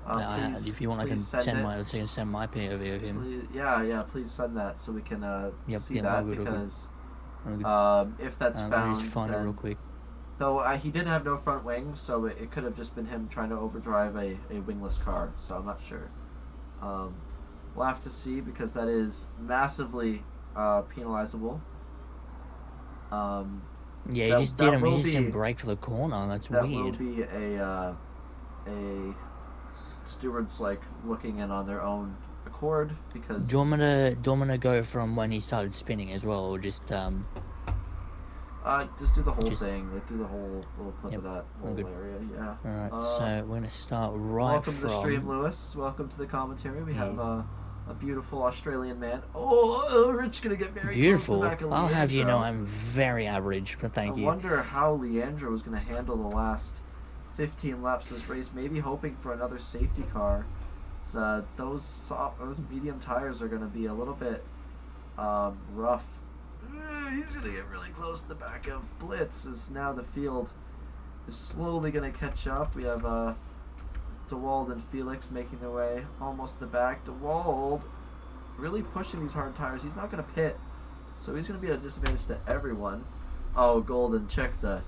B: please,
A: if you want, I can send my POV of him.
B: Please, yeah, please send that so we can see that, because if that's found,
A: let me just find it real quick.
B: Though he did have no front wing, so it could have just been him trying to overdrive a wingless car. So I'm not sure. We'll have to see, because that is massively penalizable.
A: Yeah, he just didn't brake for the corner. That's weird.
B: That will be a stewards looking in on their own accord, because.
A: Do you want me to go from when he started spinning as well, or just
B: do the whole thing. Do the whole little clip of that whole area. Yeah.
A: All right. So we're gonna start right.
B: Welcome to the stream, Lewis. Welcome to the commentary. We have a beautiful Australian man. Oh, Rich gonna get very
A: beautiful.
B: Close to the back of
A: I'll
B: Leandro.
A: have you know I'm very average, but thank you.
B: I wonder how Leandro was gonna handle the last 15 laps of this race. Maybe hoping for another safety car. So those medium tires are gonna be a little bit rough. He's gonna get really close to the back of Blitz, as now the field is slowly gonna catch up. We have DeWald and Felix making their way almost to the back. DeWald really pushing these hard tires. He's not gonna pit, so he's gonna be at a disadvantage to everyone. Oh, Golden, check the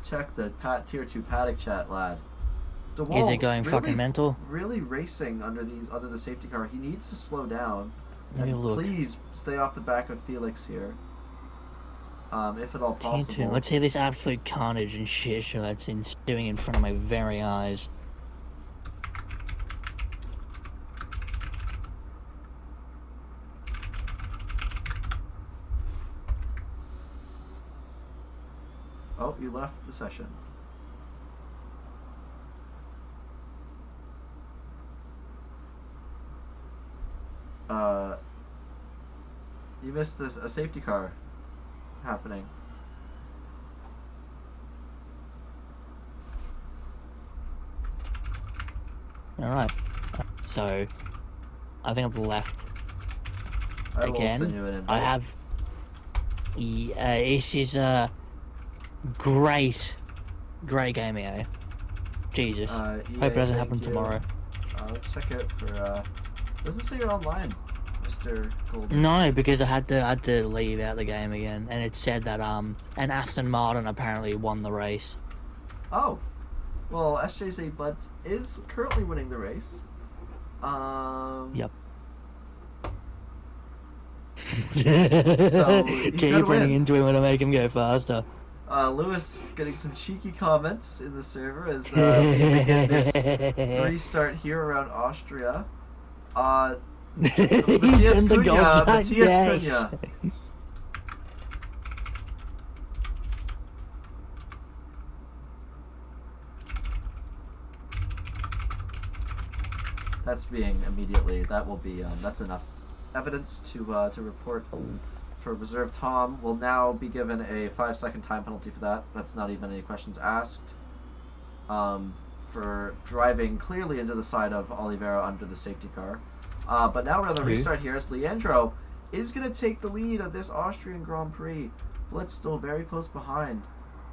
B: tier 2 paddock chat, lad. DeWald,
A: is it going really, fucking mental?
B: Really racing under the safety car. He needs to slow down.
A: And
B: please stay off the back of Felix here. If at all possible.
A: Let's see this absolute carnage and shit show that's ensuing in front of my very eyes.
B: Oh, you left the session. You missed a safety car happening.
A: Alright. So, I think I've left again. I have. This is a great game, EA. Jesus. Hope it doesn't happen tomorrow.
B: Let's check it for. Doesn't say you're online, Mr. Golden.
A: No, because I had to leave out the game again, and it said that an Aston Martin apparently won the race.
B: Oh, well, SJ's Butts is currently winning the race.
A: Yep.
B: So
A: keep running into him to make him go faster.
B: Lewis getting some cheeky comments in the server as we begin this restart here around Austria. Matthias Cunha. That's being immediately. That will be. That's enough evidence to report for reserve. Tom will now be given a 5-second time penalty for that. That's not even any questions asked. For driving clearly into the side of Oliveira under the safety car. But now we're on the restart here as Leandro is going to take the lead of this Austrian Grand Prix. Blitz still very close behind.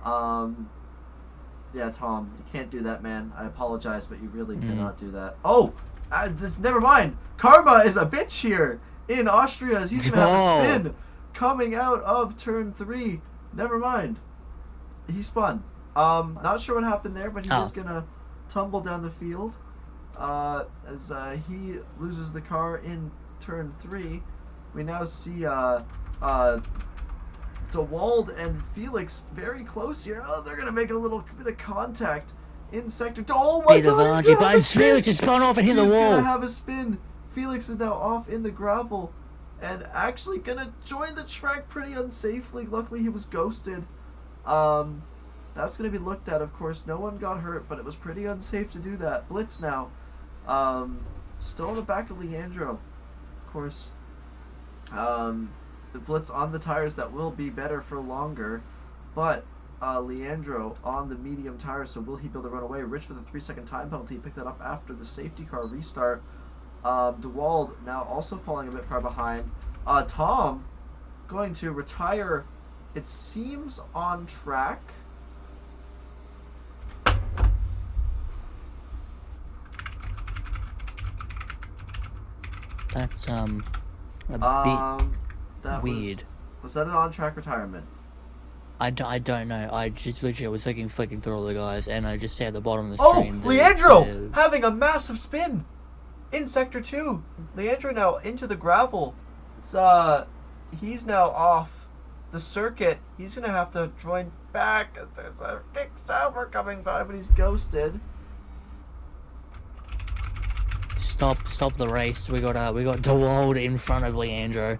B: Yeah, Tom, you can't do that, man. I apologize, but you really cannot do that. Oh, just never mind. Karma is a bitch here in Austria as he's going to have a spin coming out of turn 3. Never mind. He spun. Not sure what happened there, but he is going to tumble down the field as he loses the car in turn 3. we now see DeWald and Felix very close here. Oh, they're gonna make a little bit of contact in sector. Oh my God! He's gonna have a spin.
A: Felix has gone off and hit the
B: He's
A: wall.
B: gonna have a spin. Felix is now off in the gravel, and actually gonna join the track pretty unsafely. Luckily, he was ghosted. That's gonna be looked at, of course. No one got hurt, but it was pretty unsafe to do that. Blitz now, still in the back of Leandro, of course. The Blitz on the tires that will be better for longer, but Leandro on the medium tires, so will he be able to run away? Rich with a 3-second time penalty, picked that up after the safety car restart. DeWald now also falling a bit far behind. Tom going to retire, it seems, on track.
A: That's a bit
B: that
A: weird.
B: Was that an on-track retirement?
A: I don't know. I just literally was flicking through all the guys, and I just see at the bottom of the
B: Oh,
A: screen.
B: Leandro having a massive spin in sector 2. Leandro now into the gravel. He's now off the circuit. He's gonna have to join back as there's a kick-sauber coming by, but he's ghosted.
A: Stop the race. We got DeWald in front of Leandro.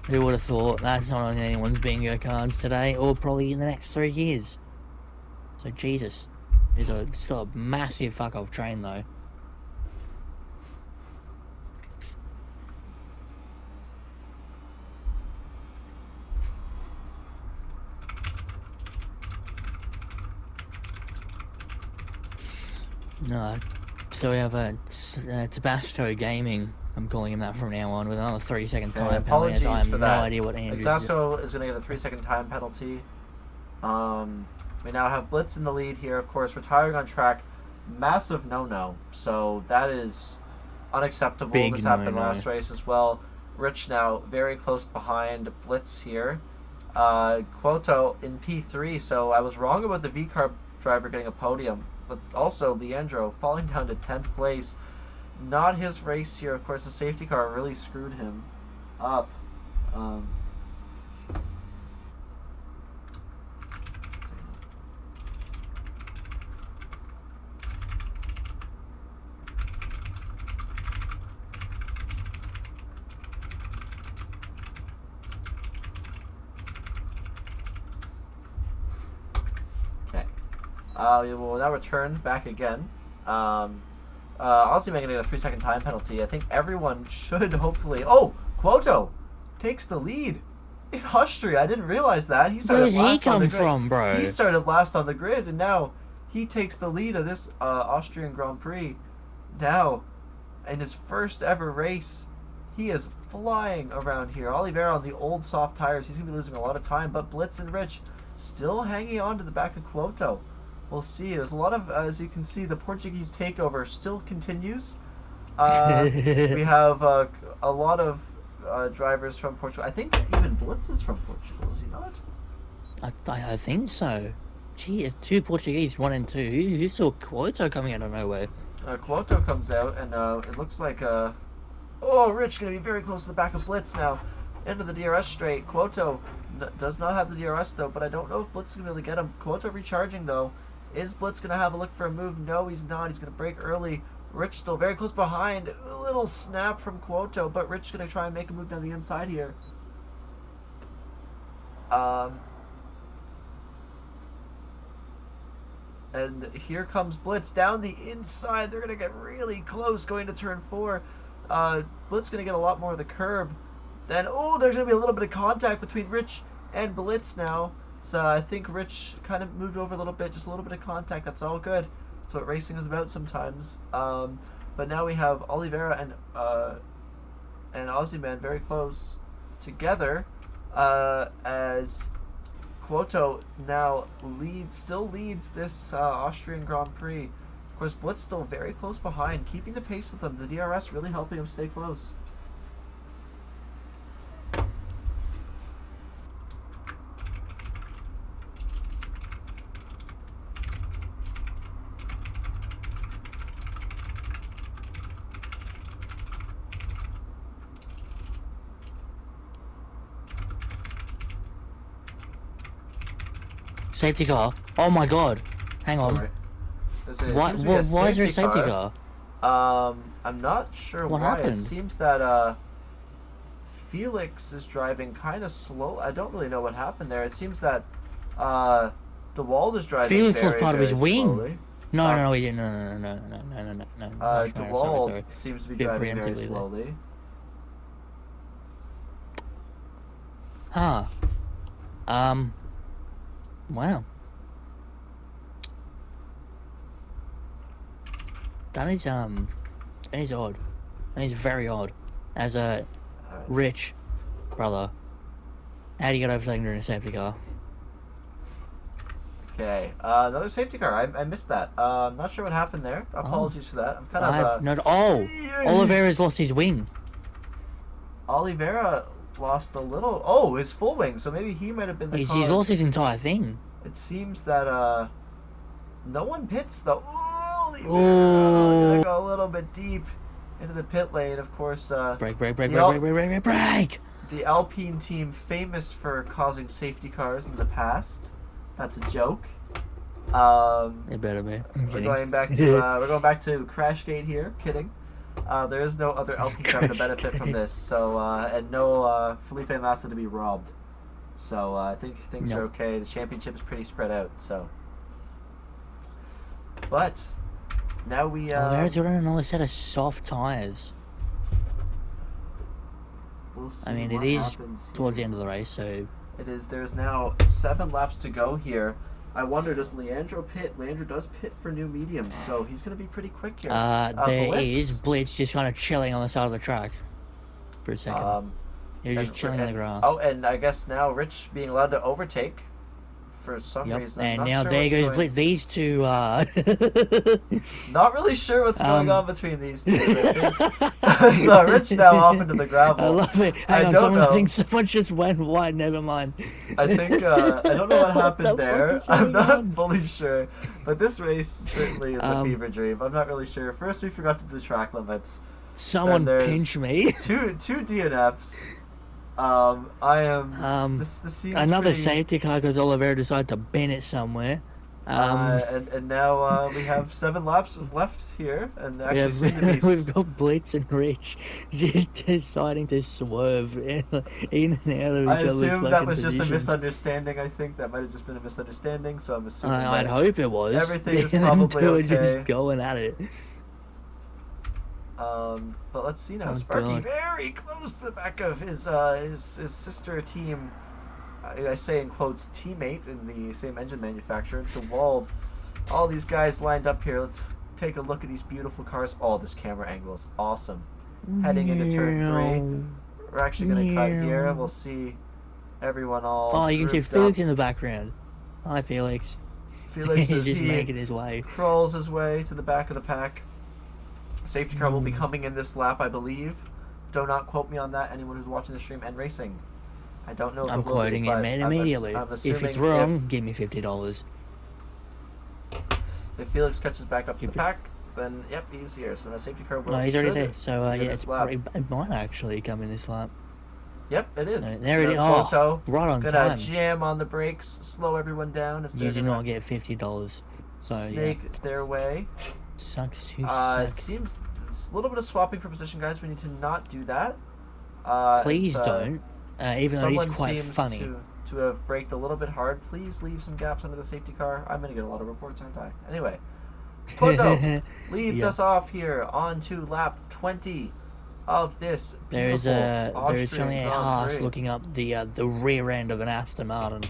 A: Who would have thought? That's not on anyone's bingo cards today, or probably in the next 3 years. So Jesus, it's still a massive fuck off train though. No, so we have a Tabasco Gaming. I'm calling him that from now on, with another 3-second time penalty.
B: Apologies
A: I have
B: for
A: no
B: that.
A: idea what Andrew.
B: Exasco is going to get a 3-second time penalty. We now have Blitz in the lead here, of course, retiring on track. Massive no-no. So that is unacceptable.
A: Big
B: this happened
A: no-no.
B: last race as well. Rich now very close behind Blitz here. Quoto in P3, so I was wrong about the V-Carb driver getting a podium. But also Leandro falling down to 10th place. Not his race here. Of course, the safety car really screwed him up. Okay. We will now return back again. Also, making it a 3-second time penalty. I think everyone should hopefully. Oh, Quoto takes the lead in Austria. I didn't realize that. He started
A: Where's he
B: last on the
A: come
B: grid.
A: from, bro?
B: He started last on the grid, and now he takes the lead of this Austrian Grand Prix. Now, in his first ever race, he is flying around here. Oliveira on the old soft tires. He's gonna be losing a lot of time, but Blitz and Rich still hanging on to the back of Quoto. We'll see. There's a lot of, as you can see, the Portuguese takeover still continues. We have a lot of drivers from Portugal. I think even Blitz is from Portugal, is he not?
A: I think so. Gee, it's 2 Portuguese, 1 and 2. Who saw Quoto coming out of nowhere?
B: Quoto comes out, and it looks like Rich going to be very close to the back of Blitz now. Into the DRS straight. Quoto does not have the DRS, though, but I don't know if Blitz is going to be able to get him. Quoto recharging, though. Is Blitz going to have a look for a move? No, he's not. He's going to brake early. Rich still very close behind. A little snap from Quoto, but Rich is going to try and make a move down the inside here. And here comes Blitz down the inside. They're going to get really close going to turn 4. Blitz going to get a lot more of the curb. Then, there's going to be a little bit of contact between Rich and Blitz now. So I think Rich kind of moved over a little bit, just a little bit of contact. That's all good. That's what racing is about sometimes. But now we have Oliveira and Aussie Man very close together as Quoto now still leads this Austrian Grand Prix. Of course, Blitz still very close behind, keeping the pace with them. The DRS really helping him stay close.
A: Safety car. Oh my god. Hang on.
B: Sorry.
A: Why is there a safety car?
B: I'm not sure
A: What
B: why.
A: happened?
B: It seems that Felix is driving kind of slow. I don't really know what happened there. It seems that DeWald is driving
A: Felix
B: very,
A: lost part of his
B: very
A: wing.
B: slowly.
A: No, he didn't. No.
B: DeWald
A: Sorry.
B: seems to be
A: Bit
B: driving very
A: preemptively there.
B: slowly.
A: Huh. Wow. That is odd. That is very odd. As a rich brother, how do you get overtaken in a safety car?
B: Okay, another safety car. I missed that. I'm not sure what happened there. Apologies for that. I'm kind of.
A: Oliveira's lost his wing.
B: Oliveira lost a little. Oh, his full wing. So maybe he might have been the
A: He's
B: cause.
A: lost his entire thing.
B: It seems that no one pits though. Oliveira gonna go a little bit deep into the pit lane. Of course.
A: Brake.
B: The Alpine team, famous for causing safety cars in the past. That's a joke.
A: It better be.
B: We're going back to Crashgate here. Kidding. There is no other Alpine driver to benefit from this. So and no Felipe Massa to be robbed. So I think things are okay. The championship is pretty spread out. So, but now we.
A: There's another set of soft tires.
B: We'll see.
A: I mean, it is towards the end of the race, so.
B: It is. There's now 7 laps to go here. I wonder, does Leandro pit? Leandro does pit for new mediums, so he's going to be pretty quick here.
A: There is Blitz just kind of chilling on the side of the track for a second. He was just chilling on the grass.
B: Oh, and I guess now Rich being allowed to overtake for some reason.
A: And now there goes Blitz. These two
B: not really sure what's going on between these two. So Rich now off into the gravel.
A: I love it. I think someone just went wide. Never mind.
B: I think I don't know what happened there. I'm not fully sure, but this race certainly is a fever dream. I'm not really sure. First we forgot to do the track limits.
A: Someone pinch me.
B: Two DNFs. I am. This seems
A: another
B: pretty...
A: safety car because Oliveira decided to bin it somewhere.
B: And now we have 7 laps left here, and actually
A: we've got Blitz and Rich just deciding to swerve in and out of each other's
B: I assume that was
A: position.
B: just a misunderstanding. I think that might have just been a misunderstanding. So I'm assuming.
A: I'd hope it was.
B: Everything is probably okay.
A: Just going at it.
B: But let's see now.
A: Oh,
B: Sparky
A: God.
B: very close to the back of his sister team. I say in quotes, teammate in the same engine manufacturer, DeWald. All these guys lined up here. Let's take a look at these beautiful cars. Oh, this camera angle is awesome. Heading into turn 3. We're actually going to cut here. We'll see everyone all.
A: Oh, you can see Felix in the background. Hi, Felix.
B: Felix is
A: just making his way.
B: Crawls his way to the back of the pack. Safety car will be coming in this lap, I believe. Do not quote me on that, anyone who's watching the stream and racing. I don't know if
A: I'm quoting him immediately. If it's wrong, give me $50.
B: If Felix catches back up to the pack, then yep, he's here. So now safety car will.
A: No, he's already there. So it might actually come in this lap.
B: Yep, it is.
A: So there it is. Oh, right on
B: time.
A: time.
B: Jam on the brakes, slow everyone down. As
A: you do not get $50. So
B: snake their way.
A: Sucks to suck.
B: It seems it's a little bit of swapping for position, guys. We need to not do that.
A: Please don't. Even though he's quite funny.
B: To have braked a little bit hard, please leave some gaps under the safety car. I'm gonna get a lot of reports, aren't I? Anyway, Cloto leads us off here on to lap 20 of this.
A: There is currently a Haas looking up the rear end of an Aston Martin.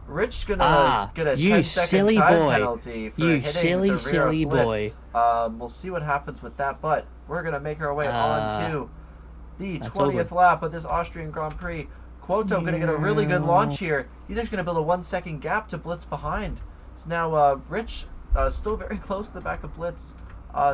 B: Rich gonna get a 10-second time penalty for hitting the rear of Blitz. We'll see what happens with that, but we're gonna make our way on to the 20th lap of this Austrian Grand Prix. Quoto going to get a really good launch here. He's actually going to build a 1-second gap to Blitz behind. So now Rich still very close to the back of Blitz.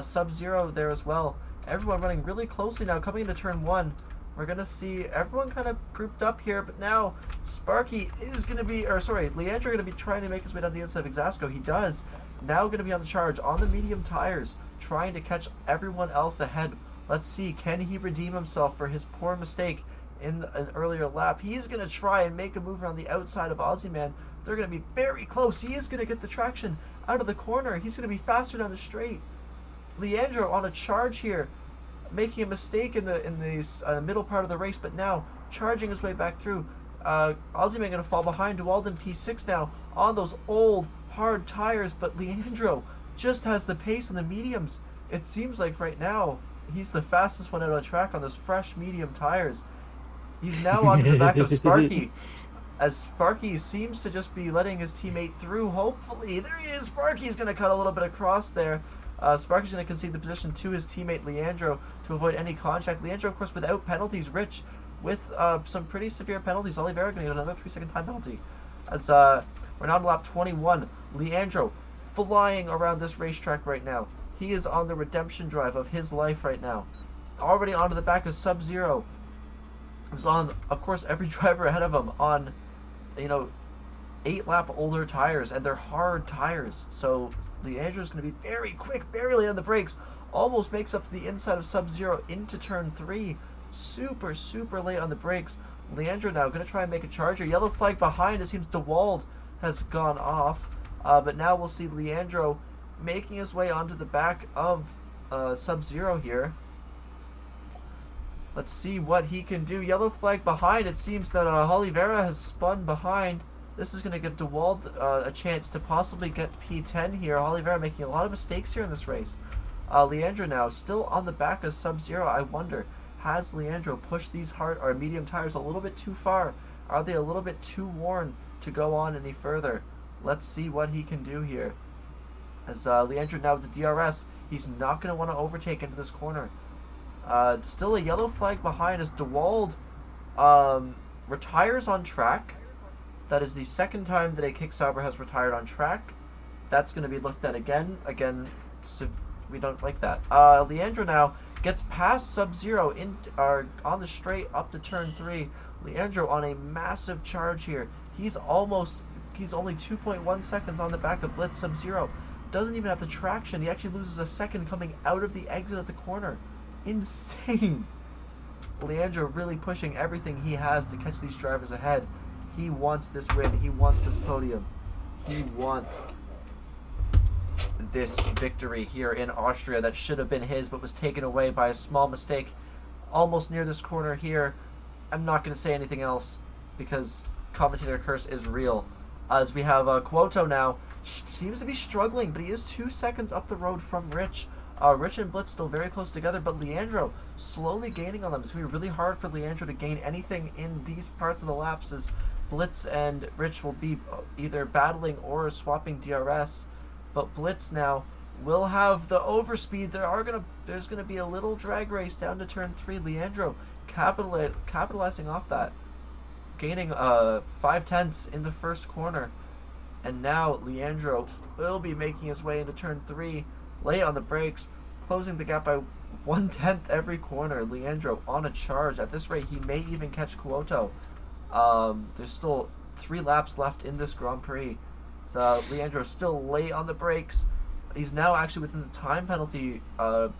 B: Sub-Zero there as well. Everyone running really closely now. Coming into turn 1, we're going to see everyone kind of grouped up here. But now Sparky is going to be, Leandro going to be trying to make his way down the inside of Exasco. He does. Now going to be on the charge on the medium tires, trying to catch everyone else ahead. Let's see, can he redeem himself for his poor mistake in an earlier lap. He's going to try and make a move around the outside of Aussie Man. They're going to be very close. He is going to get the traction out of the corner. He's going to be faster down the straight. Leandro on a charge here, making a mistake in the middle part of the race, but now charging his way back through. Aussie Man going to fall behind. Walden P6 now on those old hard tires, but Leandro just has the pace in the mediums. It seems like right now he's the fastest one out on track on those fresh medium tires. He's now onto the back of Sparky, as Sparky seems to just be letting his teammate through. Hopefully, there he is. Sparky's going to cut a little bit across there. Sparky's going to concede the position to his teammate Leandro to avoid any contact. Leandro, of course, without penalties. Rich with some pretty severe penalties. Oliveira going to get another 3-second time penalty. As we're now on lap 21. Leandro flying around this racetrack right now. He is on the redemption drive of his life right now. Already onto the back of Sub-Zero. Who's on, of course, every driver ahead of him on, 8-lap older tires, and they're hard tires. So Leandro's going to be very quick, very late on the brakes. Almost makes up to the inside of Sub-Zero into turn 3. Super, super late on the brakes. Leandro now going to try and make a charger. Yellow flag behind. It seems DeWald has gone off. But now we'll see Leandro making his way onto the back of Sub-Zero here. Let's see what he can do. Yellow flag behind. It seems that Oliveira has spun behind. This is going to give DeWald a chance to possibly get P10 here. Oliveira making a lot of mistakes here in this race. Leandro now still on the back of Sub-Zero. I wonder, has Leandro pushed these hard or medium tires a little bit too far? Are they a little bit too worn to go on any further? Let's see what he can do here. As Leandro now with the DRS, he's not going to want to overtake into this corner. Still a yellow flag behind as DeWald retires on track. That is the second time that a Kicksauber has retired on track. That's going to be looked at again. So we don't like that. Leandro now gets past Sub-Zero on the straight up to turn 3. Leandro on a massive charge here. He's only 2.1 seconds on the back of Blitz. Sub-Zero doesn't even have the traction. He actually loses a second coming out of the exit of the corner. Insane. Leandro really pushing everything he has to catch these drivers ahead. He wants this win. He wants this podium. He wants this victory here in Austria that should have been his but was taken away by a small mistake almost near this corner here. I'm not going to say anything else because commentator curse is real. As we have Quoto now. Seems to be struggling, but he is 2 seconds up the road from Rich. Rich and Blitz still very close together, but Leandro slowly gaining on them. It's going to be really hard for Leandro to gain anything in these parts of the laps as Blitz and Rich will be either battling or swapping DRS. But Blitz now will have the overspeed. There's going to be a little drag race down to turn 3. Leandro capitalizing off that, gaining 5/10 in the first corner. And now Leandro will be making his way into turn 3, late on the brakes, closing the gap by 1/10 every corner. Leandro on a charge. At this rate, he may even catch Quoto. There's still 3 laps left in this Grand Prix. So Leandro still late on the brakes. He's now actually within the time penalty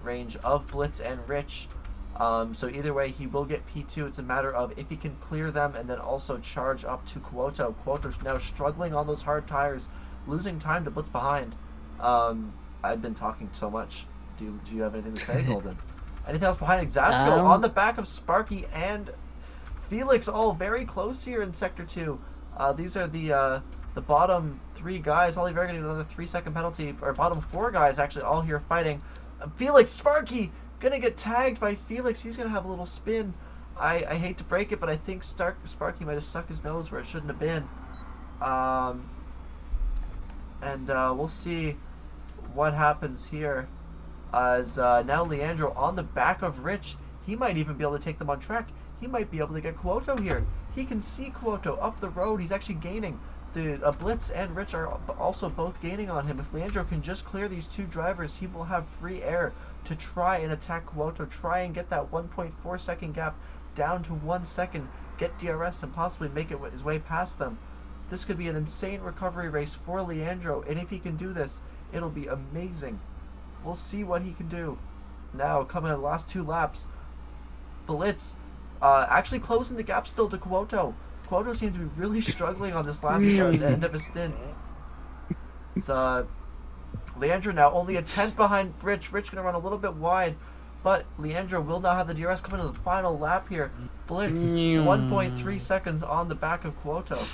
B: range of Blitz and Rich. So either way, he will get P2. It's a matter of if he can clear them and then also charge up to Quoto. Quoto's now struggling on those hard tires, losing time to Blitz behind. I've been talking so much. Do you have anything to say, Golden? Anything else behind Exasco? On the back of Sparky and Felix, all very close here in Sector 2. These are the bottom 3 guys. Oliveira getting another 3-second penalty, or bottom 4 guys actually all here fighting. Felix, Sparky gonna get tagged by Felix. He's gonna have a little spin. I hate to break it, but I think Sparky might have stuck his nose where it shouldn't have been. We'll see what happens here. As now Leandro on the back of Rich. He might even be able to take them on track. He might be able to get Quoto here. He can see Quoto up the road. He's actually gaining. The Blitz and Rich are also both gaining on him. If Leandro can just clear these 2 drivers, he will have free air to try and attack Quoto, try and get that 1.4 second gap down to 1 second, get DRS and possibly make it his way past them. This could be an insane recovery race for Leandro, and if he can do this, it'll be amazing. We'll see what he can do. Now, coming in the last 2 laps, Blitz actually closing the gap still to Quoto. Quoto seems to be really struggling on this last the end of his stint. It's Leandro now only a tenth behind Rich. Rich gonna run a little bit wide, but Leandro will now have the DRS coming to the final lap here. Blitz 1.3 seconds on the back of Quoto.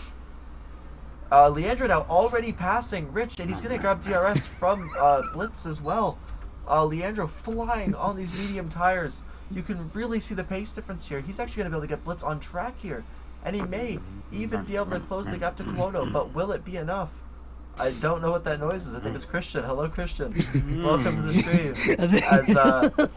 B: Leandro now already passing Rich, and he's gonna grab DRS from Blitz as well. Leandro flying on these medium tires. You can really see the pace difference here. He's actually gonna be able to get Blitz on track here, and he may even be able to close the gap to Quoto. But will it be enough? I don't know what that noise is. I think it's Christian. Hello, Christian. Welcome to the stream.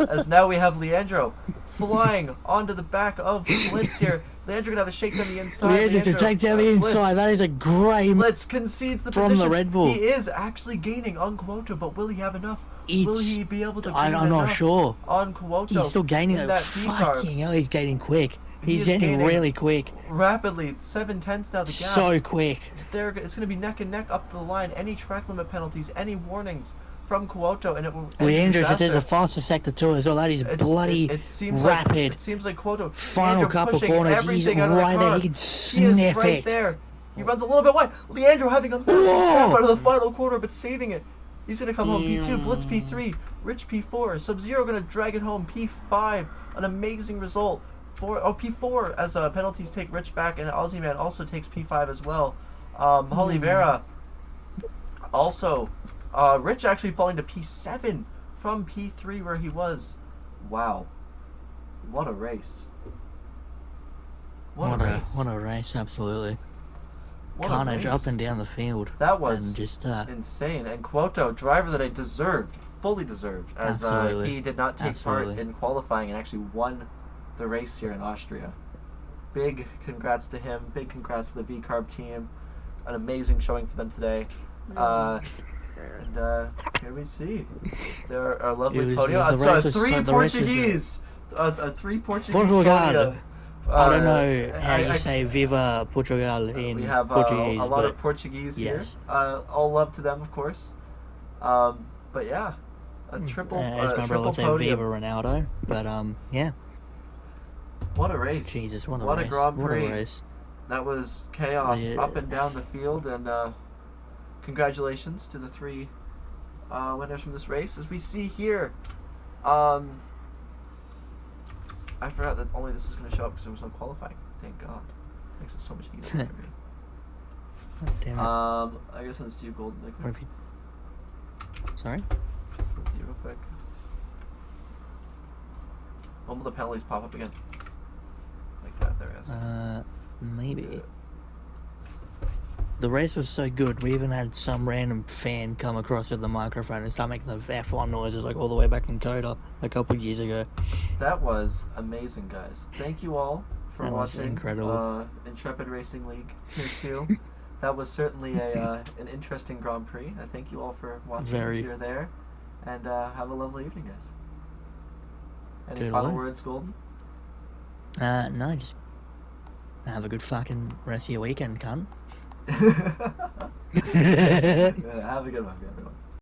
B: As now we have Leandro flying onto the back of Blitz here. Leandro gonna have a shake down the inside.
A: Leandro to take down the inside. That is a great
B: Blitz concedes the
A: from
B: position.
A: the Red Bull.
B: He is actually gaining on Quoto, but will he have enough? Will he be able to gain
A: I'm not sure.
B: on Quoto?
A: He's still gaining
B: in
A: that
B: V-carb?
A: fucking hell, he's gaining quick.
B: He
A: He's
B: is
A: getting
B: gaining
A: really quick.
B: Rapidly, 7/10 now the gap.
A: So quick.
B: It's going to be neck and neck up the line. Any track limit penalties, any warnings from Quoto, and it will.
A: Leandro just has a faster sector too as well. That is bloody
B: it seems
A: rapid.
B: Like, it seems like Quoto.
A: Final
B: Leandro
A: couple
B: pushing
A: corners, he's
B: everything out of the
A: right there.
B: car.
A: He can
B: He
A: sniff
B: is right
A: it.
B: there. He runs a little bit wide. Leandro having a massive snap out of the final corner, but saving it. He's going to come home P2, Blitz P3, Rich P4, Sub-Zero going to drag it home P5. An amazing result. P4 as penalties take Rich back, and Aussie Man also takes P5 as well. Oliveira also, Rich actually falling to P7 from P3 where he was. Wow. What a race. What
A: a race, absolutely.
B: What
A: Carnage
B: a race.
A: up and down the field.
B: That was
A: and just,
B: insane. And Quoto, driver that I deserved, fully deserved, as he did not take part in qualifying and actually won the race here in Austria. Big congrats to him. Big congrats to the V-Carb team. An amazing showing for them today. And here we see our lovely podium. Three Portuguese. Three Portuguese
A: Portugal. I don't know how you say Viva Portugal in
B: we have
A: Portuguese.
B: A lot of Portuguese here. All love to them, of course. But yeah, a triple
A: as my brother would say,
B: podium.
A: Viva Ronaldo. But yeah.
B: What a race!
A: Jesus, what a race!
B: Grand Prix!
A: What a race!
B: That was chaos up and down the field, and congratulations to the three winners from this race. As we see here, I forgot that only this is going to show up because there was no qualifying. Thank God, makes it so much easier for me.
A: Oh, damn it.
B: I guess let's do Golden real quick.
A: Sorry?
B: Just let's do real quick. When will the penalties pop up again? Like that, there it is.
A: Maybe. The race was so good, we even had some random fan come across with the microphone and start making the F1 noises like all the way back in Coda a couple of years ago.
B: That was amazing, guys. Thank you all for watching.
A: Incredible.
B: Intrepid Racing League Tier 2. That was certainly an interesting Grand Prix. I thank you all for watching if you're there. And have a lovely evening, guys. Any final words, Golden?
A: No, just have a good fucking rest of your weekend, cunt.
B: Have a good one, everyone.